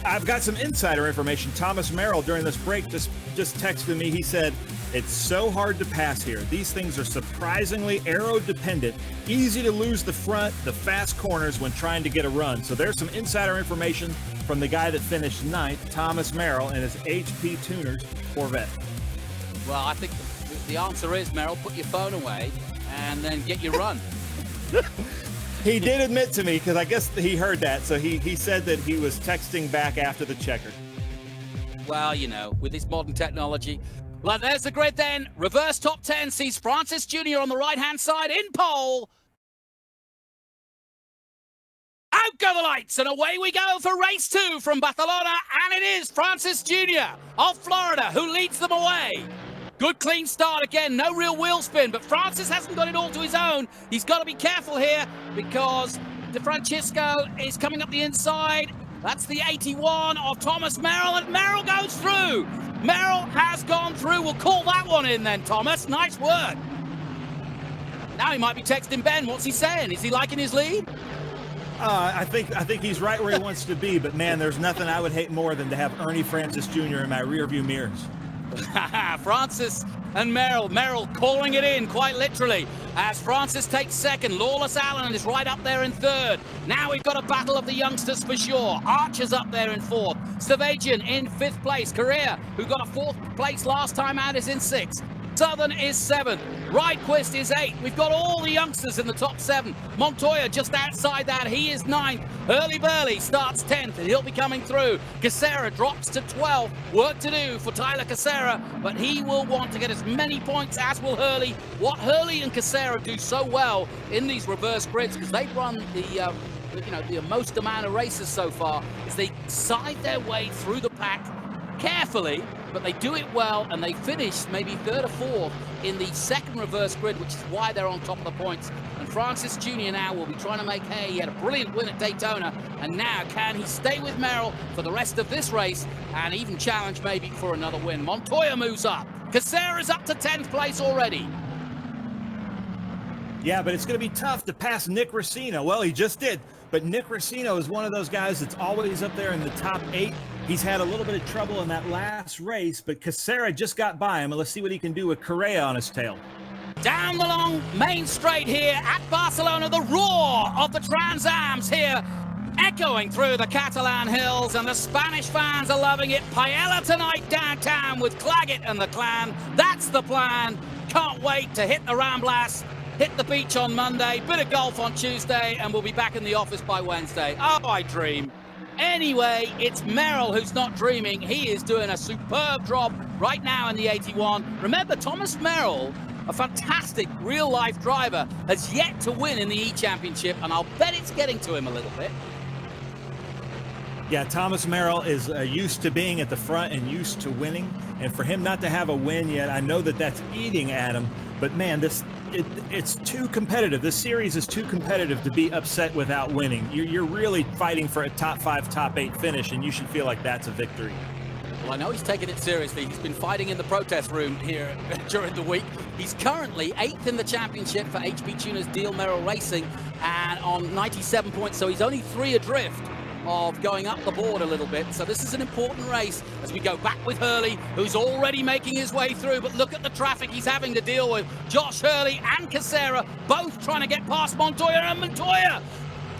I've got some insider information. Thomas Merrill, during this break, just texted me. He said, it's so hard to pass here. These things are surprisingly aero-dependent. Easy to lose the front, the fast corners when trying to get a run. So there's some insider information from the guy that finished 9th, Thomas Merrill, in his HP Tuners Corvette.
Well, I think the answer is, Merrill, put your phone away and then get your run.
He did admit to me, because I guess he heard that, so he said that he was texting back after the checker.
Well, you know, with this modern technology. Well, there's the grid then. Reverse top 10 sees Francis Jr. on the right-hand side in pole. Out go the lights, and away we go for race 2 from Barcelona, and it is Francis Jr. of Florida who leads them away. Good clean start again, no real wheel spin, but Francis hasn't got it all to his own. He's got to be careful here because DeFrancesco is coming up the inside. That's the 81 of Thomas Merrill, and Merrill goes through. Merrill has gone through. We'll call that one in then, Thomas. Nice work. Now he might be texting Ben. What's he saying? Is he liking his lead?
I think he's right where he wants to be, but man, there's nothing I would hate more than to have Ernie Francis Jr. in my rearview mirrors.
Francis and Merrill calling it in quite literally as Francis takes second. Lawless Allen is right up there in third. Now we've got a battle of the youngsters for sure. Archer's up there in fourth. Stavagian in 5th place. Correa, who got a 4th place last time out, is in 6th. Southern is 7th. Rydquist is 8th. We've got all the youngsters in the top 7. Montoya just outside that. He is 9th. Hurley Burley starts 10th, and he'll be coming through. Casseras drops to 12th. Work to do for Tyler Casseras, but he will want to get as many points as will Hurley. What Hurley and Casseras do so well in these reverse grids, because they've run the most amount of races so far, is they side their way through the pack carefully, but they do it well, and they finish maybe 3rd or 4th in the second reverse grid, which is why they're on top of the points. And Francis Jr. now will be trying to make hay. He had a brilliant win at Daytona, and now can he stay with Merrill for the rest of this race and even challenge maybe for another win? Montoya moves up. Casseras is up to 10th place already.
Yeah, but it's going to be tough to pass Nick Racino. Well, he just did. But Nick Racino is one of those guys that's always up there in the top 8. He's had a little bit of trouble in that last race, but Casseras just got by him, and let's see what he can do with Correa on his tail.
Down the long main straight here at Barcelona, the roar of the Trans Ams here, echoing through the Catalan hills, and the Spanish fans are loving it. Paella tonight downtown with Claggett and the clan. That's the plan. Can't wait to hit the Ramblas. Hit the beach on Monday, bit of golf on Tuesday, and we'll be back in the office by Wednesday. Oh, I dream. Anyway, it's Merrill who's not dreaming. He is doing a superb job right now in the 81. Remember, Thomas Merrill, a fantastic real-life driver, has yet to win in the E-Championship, and I'll bet it's getting to him a little bit.
Yeah, Thomas Merrill is used to being at the front and used to winning. And for him not to have a win yet, I know that that's eating at him. But man, it's too competitive. This series is too competitive to be upset without winning. You're really fighting for a top 5, top 8 finish, and you should feel like that's a victory.
Well, I know he's taking it seriously. He's been fighting in the protest room here during the week. He's currently 8th in the championship for HB Tuner's Deal Merrill Racing and on 97 points, so he's only 3 adrift of going up the board a little bit. So this is an important race as we go back with Hurley, who's already making his way through. But look at the traffic he's having to deal with. Josh Hurley and Casseras both trying to get past Montoya, and Montoya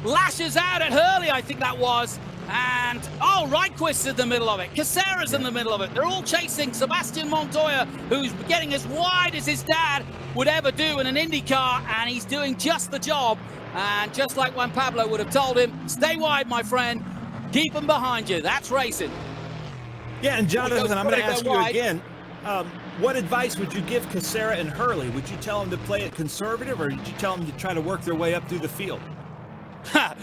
lashes out at Hurley, I think that was. And, oh, Rydquist's in the middle of it. Casseras in the middle of it. They're all chasing Sebastian Montoya, who's getting as wide as his dad would ever do in an Indy car, and he's doing just the job. And just like Juan Pablo would have told him, stay wide, my friend. Keep them behind you. That's racing.
Yeah, and Jonathan, I'm going to ask you again, what advice would you give Casseras and Hurley? Would you tell them to play it conservative, or would you tell them to try to work their way up through the field?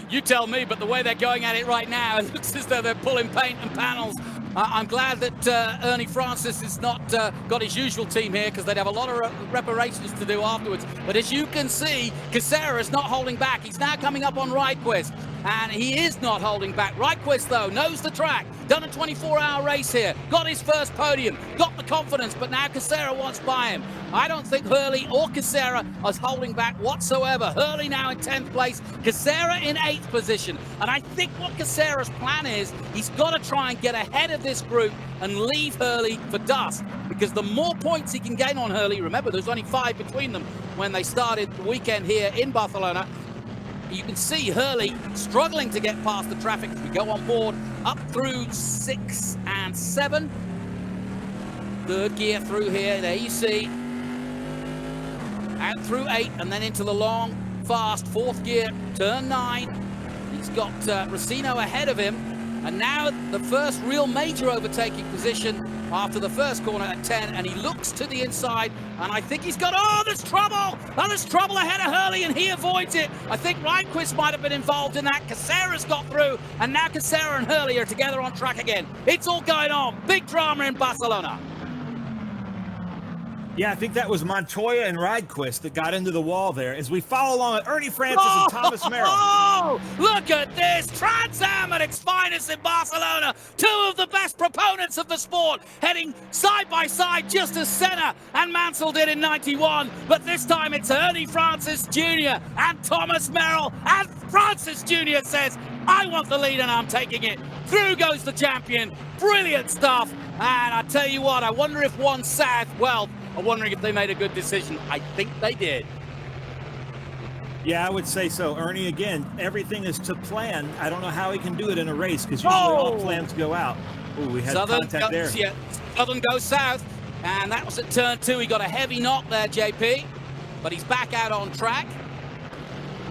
You tell me, but the way they're going at it right now, it looks as though they're pulling paint and panels. I'm glad that Ernie Francis has not got his usual team here, because they'd have a lot of reparations to do afterwards. But as you can see, Casseras is not holding back. He's now coming up on Rydquist, and he is not holding back. Rydquist, though, knows the track. Done a 24-hour race here. Got his first podium. Got the confidence, but now Casseras wants by him. I don't think Hurley or Casseras is holding back whatsoever. Hurley now in 10th place. Casseras in 8th position. And I think what Casseras' plan is, he's got to try and get ahead of this group and leave Hurley for Dusk. Because the more points he can gain on Hurley, remember there's only 5 between them when they started the weekend here in Barcelona. You can see Hurley struggling to get past the traffic as we go on board, up through 6 and 7. Third gear through here, there you see. Out through 8 and then into the long, fast 4th gear, turn 9. He's got Racino ahead of him. And now the first real major overtaking position after the first corner at 10, and he looks to the inside, and I think he's got, oh, there's trouble! Oh, there's trouble ahead of Hurley, and he avoids it. I think Rydquist might have been involved in that. Casseras got through, and now Casseras and Hurley are together on track again. It's all going on. Big drama in Barcelona.
Yeah, I think that was Montoya and Rydquist that got into the wall there as we follow along with Ernie Francis and Thomas Merrill.
Oh, look at this. Trans Am at its finest in Barcelona. 2 of the best proponents of the sport heading side by side, just as Senna and Mansell did in 91. But this time it's Ernie Francis Jr. and Thomas Merrill. And Francis Jr. says, I want the lead and I'm taking it. Through goes the champion. Brilliant stuff. And I tell you what, I wonder if One South, well, I'm wondering if they made a good decision. I think they did.
Yeah, I would say so. Ernie, again, everything is to plan. I don't know how he can do it in a race, because usually all plans go out. Ooh, we had contact there.
Yeah, Southern goes south, and that was at turn 2. He got a heavy knock there, JP, but he's back out on track.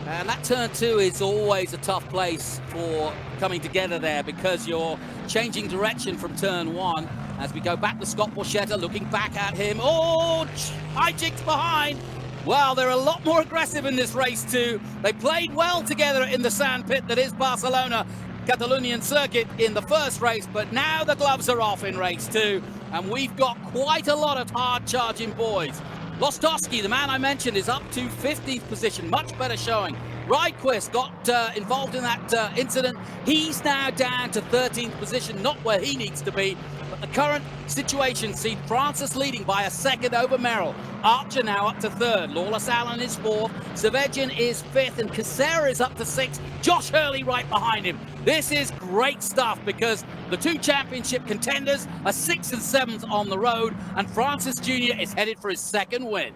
And that turn 2 is always a tough place for coming together there, because you're changing direction from turn 1. As we go back to Scott Borchetta, looking back at him. Oh, hijinks behind. Well, they're a lot more aggressive in this race too. They played well together in the sand pit that is Barcelona-Catalunya Circuit in the first race, but now the gloves are off in race 2, and we've got quite a lot of hard-charging boys. Lostowski, the man I mentioned, is up to 15th position, much better showing. Rydquist got involved in that incident. He's now down to 13th position, not where he needs to be. But the current situation sees Francis leading by a second over Merrill. Archer now up to 3rd. Lawless Allen is 4th. Savagin is 5th. And Casseras is up to 6th. Josh Hurley right behind him. This is great stuff, because the 2 championship contenders are 6th and 7th on the road. And Francis Jr. is headed for his 2nd win.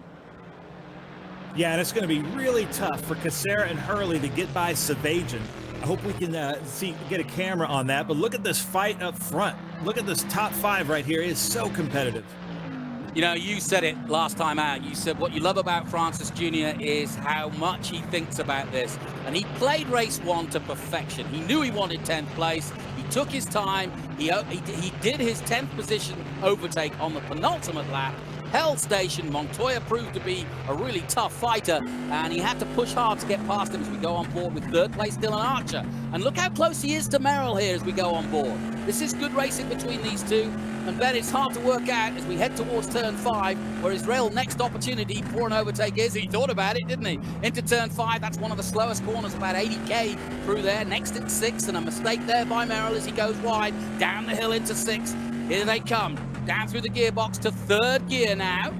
Yeah, and it's going to be really tough for Casseras and Hurley to get by Savagin. I hope we can get a camera on that. But look at this fight up front. Look at this top 5 right here. It is so competitive.
You know, you said it last time out. You said what you love about Francis Jr. is how much he thinks about this. And he played race 1 to perfection. He knew he wanted 10th place. He took his time. He did his 10th position overtake on the penultimate lap. Held station. Montoya proved to be a really tough fighter, and he had to push hard to get past him as we go on board with 3rd place Dylan Archer. And look how close he is to Merrill here as we go on board. This is good racing between these two, and Ben, it's hard to work out as we head towards turn 5, where his real next opportunity for an overtake is. He thought about it, didn't he? Into turn 5, that's one of the slowest corners, about 80k through there. Next at 6, and a mistake there by Merrill as he goes wide, down the hill into 6. Here they come, down through the gearbox to third gear now.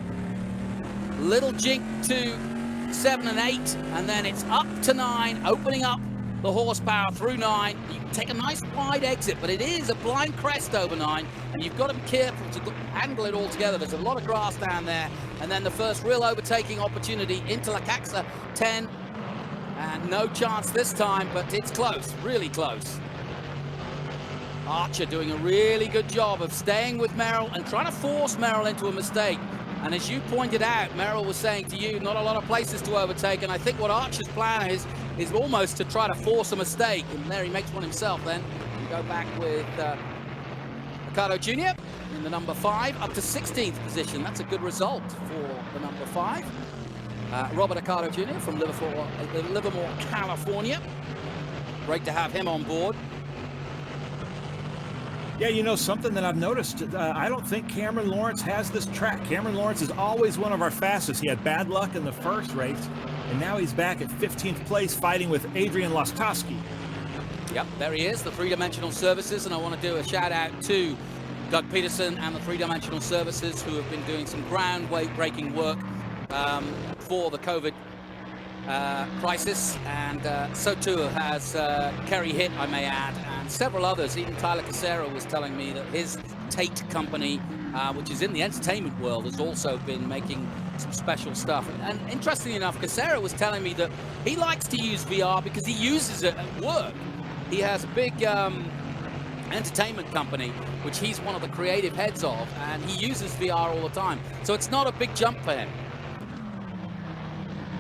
Little jink to 7 and 8, and then it's up to 9, opening up the horsepower through 9. You can take a nice wide exit, but it is a blind crest over 9, and you've got to be careful to handle it all together. There's a lot of grass down there, and then the first real overtaking opportunity into La Caxa 10, and no chance this time, but it's close, really close. Archer doing a really good job of staying with Merrill and trying to force Merrill into a mistake. And as you pointed out, Merrill was saying to you, not a lot of places to overtake, and I think what Archer's plan is almost to try to force a mistake, and there he makes one himself then. We go back with Ricardo Jr. in the number 5, up to 16th position. That's a good result for the number 5. Robert Ricardo Jr. from Livermore, California. Great to have him on board.
Yeah, you know, something that I've noticed, I don't think Cameron Lawrence has this track. Cameron Lawrence is always one of our fastest. He had bad luck in the first race, and now he's back at 15th place fighting with Adrian Lostowski.
Yep, there he is, the three-dimensional services, and I want to do a shout out to Doug Peterson and the three-dimensional services who have been doing some groundbreaking work for the COVID crisis, and so too has Kerry Hitt, I may add, and several others. Even Tyler Casseras was telling me that his Tate company, which is in the entertainment world, has also been making some special stuff. And interestingly enough, Casseras was telling me that he likes to use VR because he uses it at work. He has a big entertainment company, which he's one of the creative heads of, and he uses VR all the time. So it's not a big jump for him.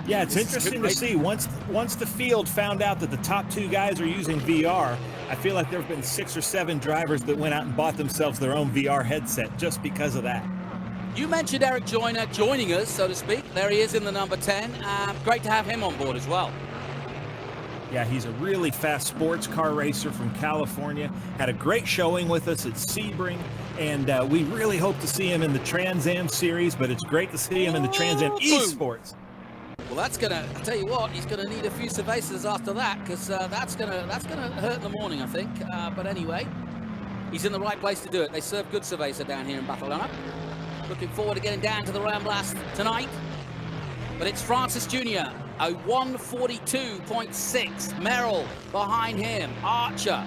Yeah, it's interesting to see. Once the field found out that the top 2 guys are using VR, I feel like there have been 6 or 7 drivers that went out and bought themselves their own VR headset just because of that.
You mentioned Eric Joyner joining us, so to speak. There he is in the number 10. Great to have him on board as well.
Yeah, he's a really fast sports car racer from California. Had a great showing with us at Sebring, and we really hope to see him in the Trans Am series, but it's great to see him in the Trans Am Esports.
Well, that's gonna, I tell you what, he's gonna need a few cervezas after that, because that's gonna hurt in the morning, I think. But anyway, he's in the right place to do it. They serve good cerveza down here in Barcelona. Looking forward to getting down to the Ramblas tonight. But it's Francis Jr., a 142.6. Merrill behind him. Archer.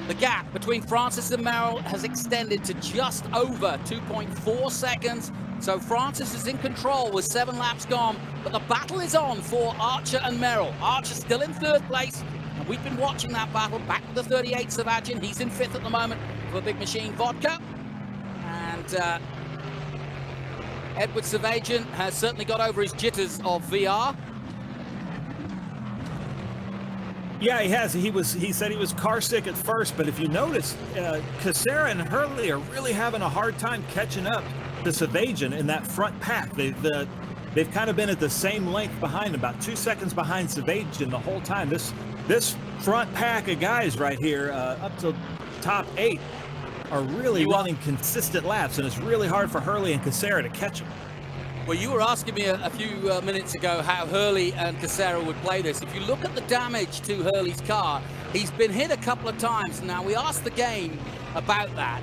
The gap between Francis and Merrill has extended to just over 2.4 seconds. So Francis is in control with 7 laps gone, but the battle is on for Archer and Merrill. Archer still in 3rd place, and we've been watching that battle. Back to the 38 Sebastian. He's in 5th at the moment for Big Machine Vodka. And Edward Sebastian has certainly got over his jitters of VR.
Yeah, he has. He said he was car sick at first, but if you notice, Casseras and Hurley are really having a hard time catching up to Sebastian in that front pack. They've kind of been at the same length behind, about 2 seconds behind Sebastian the whole time. This front pack of guys right here, up to top 8, are really running consistent laps, and it's really hard for Hurley and Casseras to catch them.
Well, you were asking me a few minutes ago how Hurley and Casseras would play this. If you look at the damage to Hurley's car, he's been hit a couple of times. Now, we asked the game about that,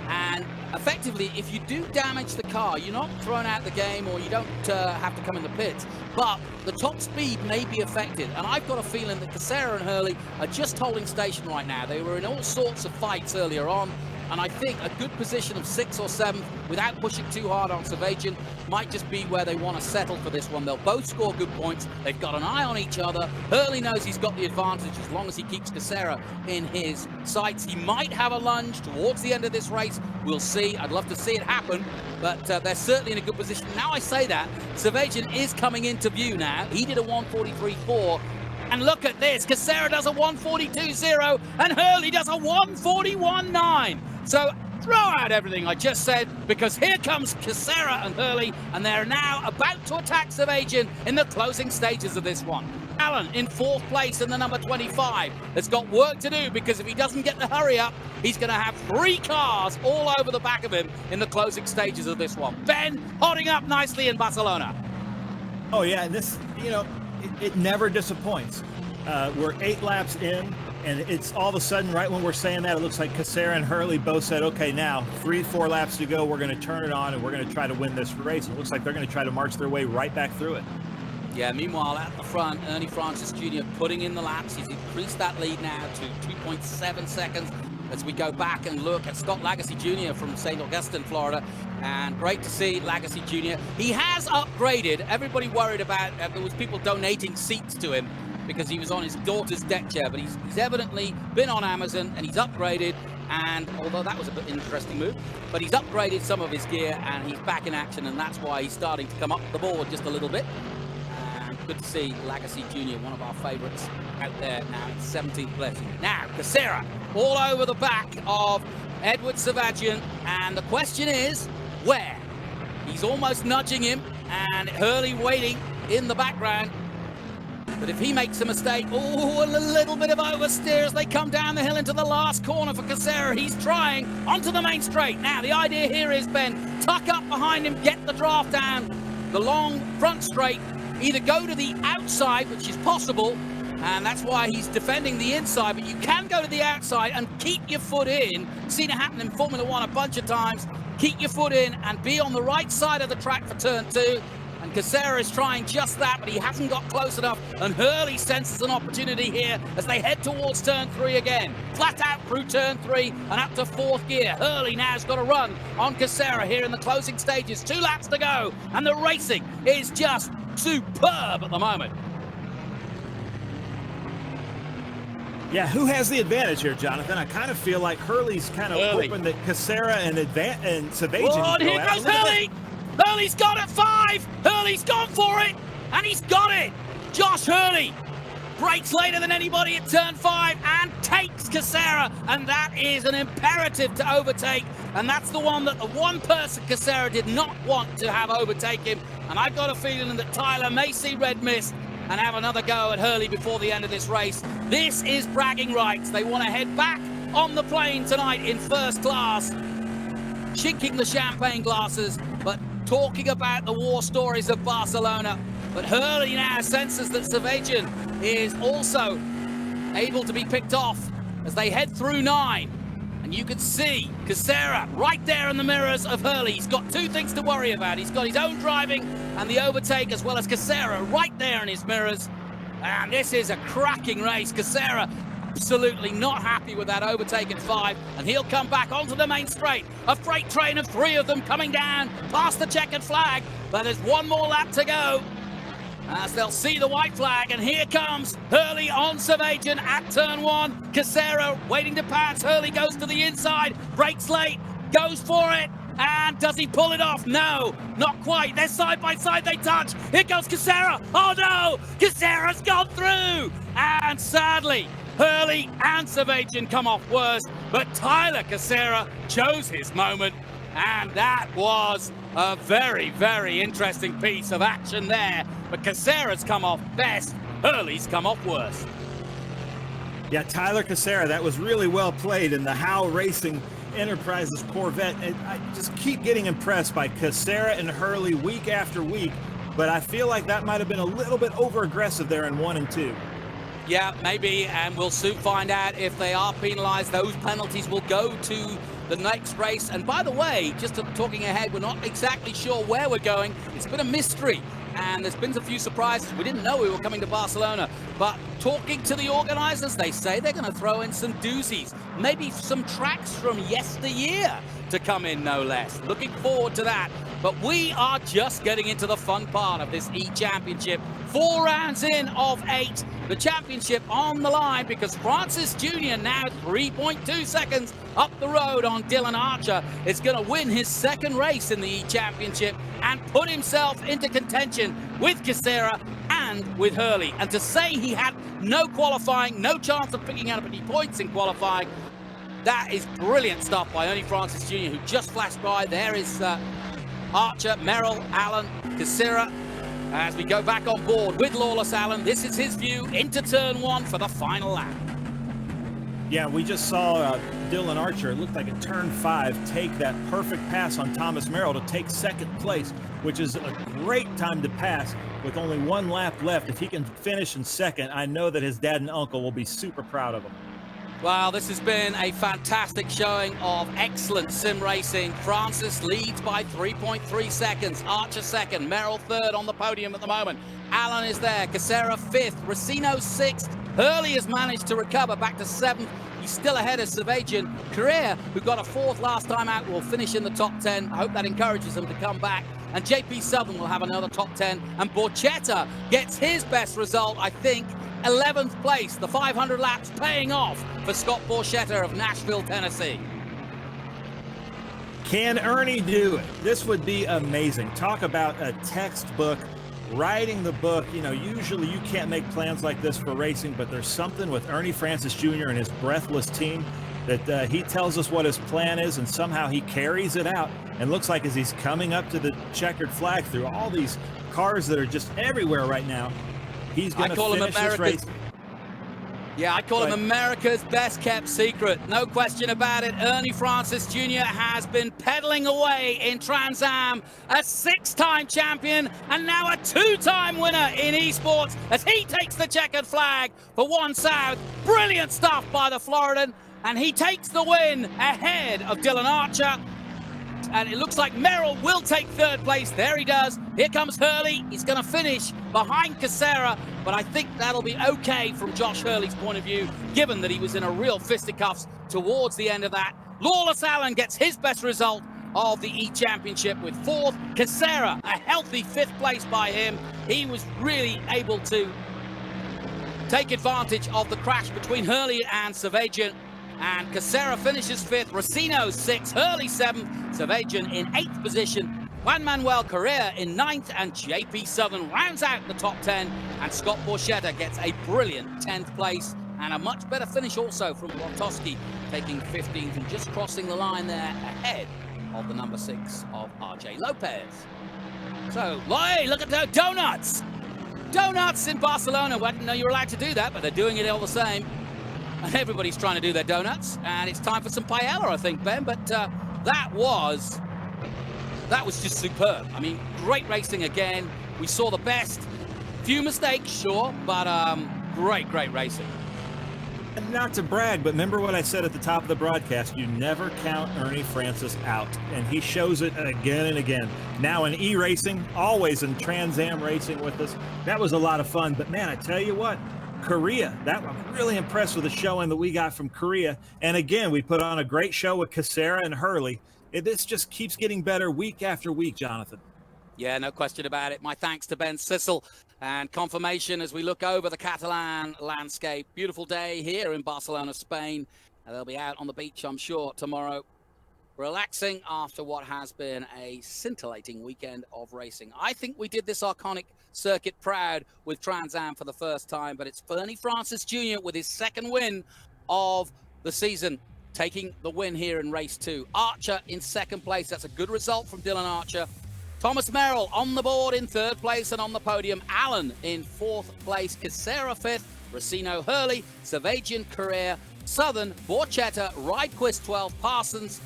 and effectively, if you do damage the car, you're not thrown out the game, or you don't have to come in the pits, but the top speed may be affected. And I've got a feeling that Casseras and Hurley are just holding station right now. They were in all sorts of fights earlier on, and I think a good position of 6th or 7th without pushing too hard on Sebastian might just be where they want to settle for this one. They'll both score good points. They've got an eye on each other. Hurley knows he's got the advantage as long as he keeps Casseras in his sights. He might have a lunge towards the end of this race. We'll see. I'd love to see it happen, but they're certainly in a good position. Now I say that, Sebastian is coming into view now. He did a 143.4. And look at this, Casseras does a 142.0 and Hurley does a 141.9. So throw out everything I just said, because here comes Casseras and Hurley, and they're now about to attack Sebastian in the closing stages of this one. Allen in 4th place in the number 25 has got work to do, because if he doesn't get the hurry up, he's going to have 3 cars all over the back of him in the closing stages of this one. Ben holding up nicely in Barcelona.
Oh yeah, this, you know, it never disappoints. We're 8 laps in. And it's all of a sudden, right when we're saying that, it looks like Casseras and Hurley both said, okay, now 3-4 laps to go. We're going to turn it on and we're going to try to win this race. And it looks like they're going to try to march their way right back through it.
Yeah, meanwhile, at the front, Ernie Francis Jr. putting in the laps. He's increased that lead now to 2.7 seconds as we go back and look at Scott Lagasse Jr. from St. Augustine, Florida. And great to see Lagasse Jr. He has upgraded. Everybody worried about, there was people donating seats to him because he was on his daughter's deck chair, but he's evidently been on Amazon and he's upgraded. And although that was a bit interesting move, but he's upgraded some of his gear and he's back in action, and that's why he's starting to come up the board just a little bit. Good to see Lagasse Jr., one of our favorites, out there now in 17th place. Now, Casseras all over the back of Edward Savagian, and the question is, where? He's almost nudging him, and Hurley waiting in the background. But if he makes a mistake, oh, a little bit of oversteer as they come down the hill into the last corner for Casseras. He's trying onto the main straight. Now, the idea here is, Ben, tuck up behind him, get the draft down the long front straight. Either go to the outside, which is possible, and that's why he's defending the inside, but you can go to the outside and keep your foot in. Seen it happen in Formula One a bunch of times. Keep your foot in and be on the right side of the track for turn 2. And Casseras is trying just that, but he hasn't got close enough, and Hurley senses an opportunity here as they head towards turn 3 again. Flat out through turn 3 and up to 4th gear. Hurley now has got a run on Casseras here in the closing stages. 2 laps to go, and the racing is just superb at the moment.
Yeah, who has the advantage here, Jonathan? I kind of feel like Hurley's kind of hoping that Casseras and Savagian.
Oh, and here goes Hurley! Hurley's got it 5! Hurley's gone for it! And he's got it! Josh Hurley brakes later than anybody at turn 5 and takes Casseras, and that is an imperative to overtake, and that's the one that the one person Casseras did not want to have overtake him. And I've got a feeling that Tyler may see red mist and have another go at Hurley before the end of this race. This is bragging rights. They want to head back on the plane tonight in first class, chinking the champagne glasses, but talking about the war stories of Barcelona. But Hurley now senses that Savagian is also able to be picked off as they head through 9. And you can see Casseras right there in the mirrors of Hurley. He's got 2 things to worry about. He's got his own driving and the overtake, as well as Casseras right there in his mirrors. And this is a cracking race. Casseras absolutely not happy with that overtake at 5, and he'll come back onto the main straight. A freight train of 3 of them coming down past the checkered flag, but there's one more lap to go as they'll see the white flag, and here comes Hurley on Savagian at turn 1. Casseras waiting to pass. Hurley goes to the inside, brakes late, goes for it, and does he pull it off? No, not quite. They're side by side, they touch. Here goes Casseras. Oh no, Casseras gone through, and sadly Hurley and Savagian come off worst, but Tyler Casseras chose his moment, and that was a very, very interesting piece of action there. But Casseras come off best, Hurley's come off worst.
Yeah, Tyler Casseras, that was really well played in the Howe Racing Enterprises Corvette. And I just keep getting impressed by Casseras and Hurley week after week, but I feel like that might have been a little bit over-aggressive there in 1 and 2.
Yeah, maybe, and we'll soon find out if they are penalized. Those penalties will go to the next race. And by the way, just talking ahead, we're not exactly sure where we're going. It's been a mystery, and there's been a few surprises. We didn't know we were coming to Barcelona, but talking to the organizers, they say they're going to throw in some doozies, maybe some tracks from yesteryear to come in, no less. Looking forward to that. But we are just getting into the fun part of this E-Championship. 4 rounds in of 8. The championship on the line because Francis Jr. now 3.2 seconds up the road on Dylan Archer is going to win his 2nd race in the E-Championship and put himself into contention with Casseras and with Hurley. And to say he had no qualifying, no chance of picking up any points in qualifying, that is brilliant stuff by Ernie Francis Jr., who just flashed by. There is Archer, Merrill, Allen, Casseras. As we go back on board with Lawless Allen, this is his view into turn 1 for the final lap.
Yeah, we just saw Dylan Archer, it looked like at turn 5, take that perfect pass on Thomas Merrill to take 2nd place, which is a great time to pass with only 1 lap left. If he can finish in 2nd, I know that his dad and uncle will be super proud of him.
Well, this has been a fantastic showing of excellent sim racing. Francis leads by 3.3 seconds. Archer second. Merrill third on the podium at the moment. Allen is there. Casseras fifth. Racino sixth. Hurley has managed to recover back to seventh. He's still ahead of Sebastian. Correa, who got a fourth last time out, will finish in the top 10. I hope that encourages him to come back. And JP Southern will have another top 10. And Borchetta gets his best result, I think, 11th place. The 500 laps paying off for Scott Borchetta of Nashville, Tennessee.
Can Ernie do it? This would be amazing. Talk about a textbook, writing the book. You know, usually you can't make plans like this for racing, but there's something with Ernie Francis Jr. and his breathless team that he tells us what his plan is, and somehow he carries it out. And looks like as he's coming up to the checkered flag through all these cars that are just everywhere right now, he's going to finish this race.
Yeah, I call him America's best kept secret. No question about it. Ernie Francis Jr. has been pedaling away in Trans Am, a six-time champion and now a two-time winner in esports as he takes the checkered flag for One South. Brilliant stuff by the Floridan, and he takes the win ahead of Dylan Archer. And it looks like Merrill will take third place. There he does. Here comes Hurley. He's going to finish behind Casseras, but I think that'll be okay from Josh Hurley's point of view, given that he was in a real fisticuffs towards the end of that. Lawless Allen gets his best result of the E-Championship with fourth. Casseras, a healthy fifth place by him. He was really able to take advantage of the crash between Hurley and Sebastian. And Casseras finishes fifth, Racino sixth, Hurley seventh, Sebastian in eighth position, Juan Manuel Correa in ninth, and JP Southern rounds out the top 10, and Scott Borchetta gets a brilliant 10th place, and a much better finish also from Lotowski, taking 15th and just crossing the line there ahead of the number 6 of RJ Lopez. So, hey, look at the donuts! Donuts in Barcelona. Well, I didn't know you were allowed to do that, but they're doing it all the same. And everybody's trying to do their donuts, and it's time for some paella, I think, Ben. But that was just superb. I mean, great racing again. We saw the best. Few mistakes, sure, but great racing.
And not to brag, but remember what I said at the top of the broadcast, you never count Ernie Francis out, and he shows it again and again. Now in e-racing, always in Trans Am racing with us. That was a lot of fun, but man, I tell you what, Correa, I'm really impressed with the showing that we got from Correa. And again, we put on a great show with Casseras and Hurley. This just keeps getting better week after week, Jonathan.
Yeah, no question about it. My thanks to Ben Sissel, and confirmation as we look over the Catalan landscape. Beautiful day here in Barcelona, Spain. And they'll be out on the beach, I'm sure, tomorrow, relaxing after what has been a scintillating weekend of racing. I think we did this iconic circuit proud with Trans Am for the first time, but it's Ernie Francis Jr. with his second win of the season, taking the win here in race 2. Archer in second place. That's a good result from Dylan Archer. Thomas Merrill on the board in third place and on the podium. Allen in fourth place. Casseras fifth. Racino, Hurley, Sebastian, Correa, Southern, Borchetta, Ridequist 12th, Parsons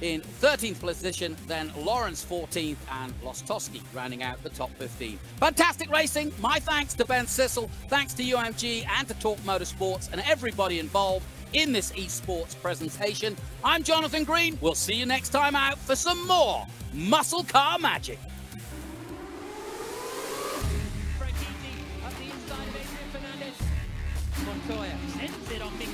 in 13th position, then Lawrence 14th, and Lostowski rounding out the top 15. Fantastic racing. My thanks to Ben Sissel, thanks to UMG and to Talk Motorsports and everybody involved in this esports presentation. I'm Jonathan Green. We'll see you next time out for some more muscle car magic.
Easy up the inside of Adrian Fernandez. Montoya sends it on Miguel.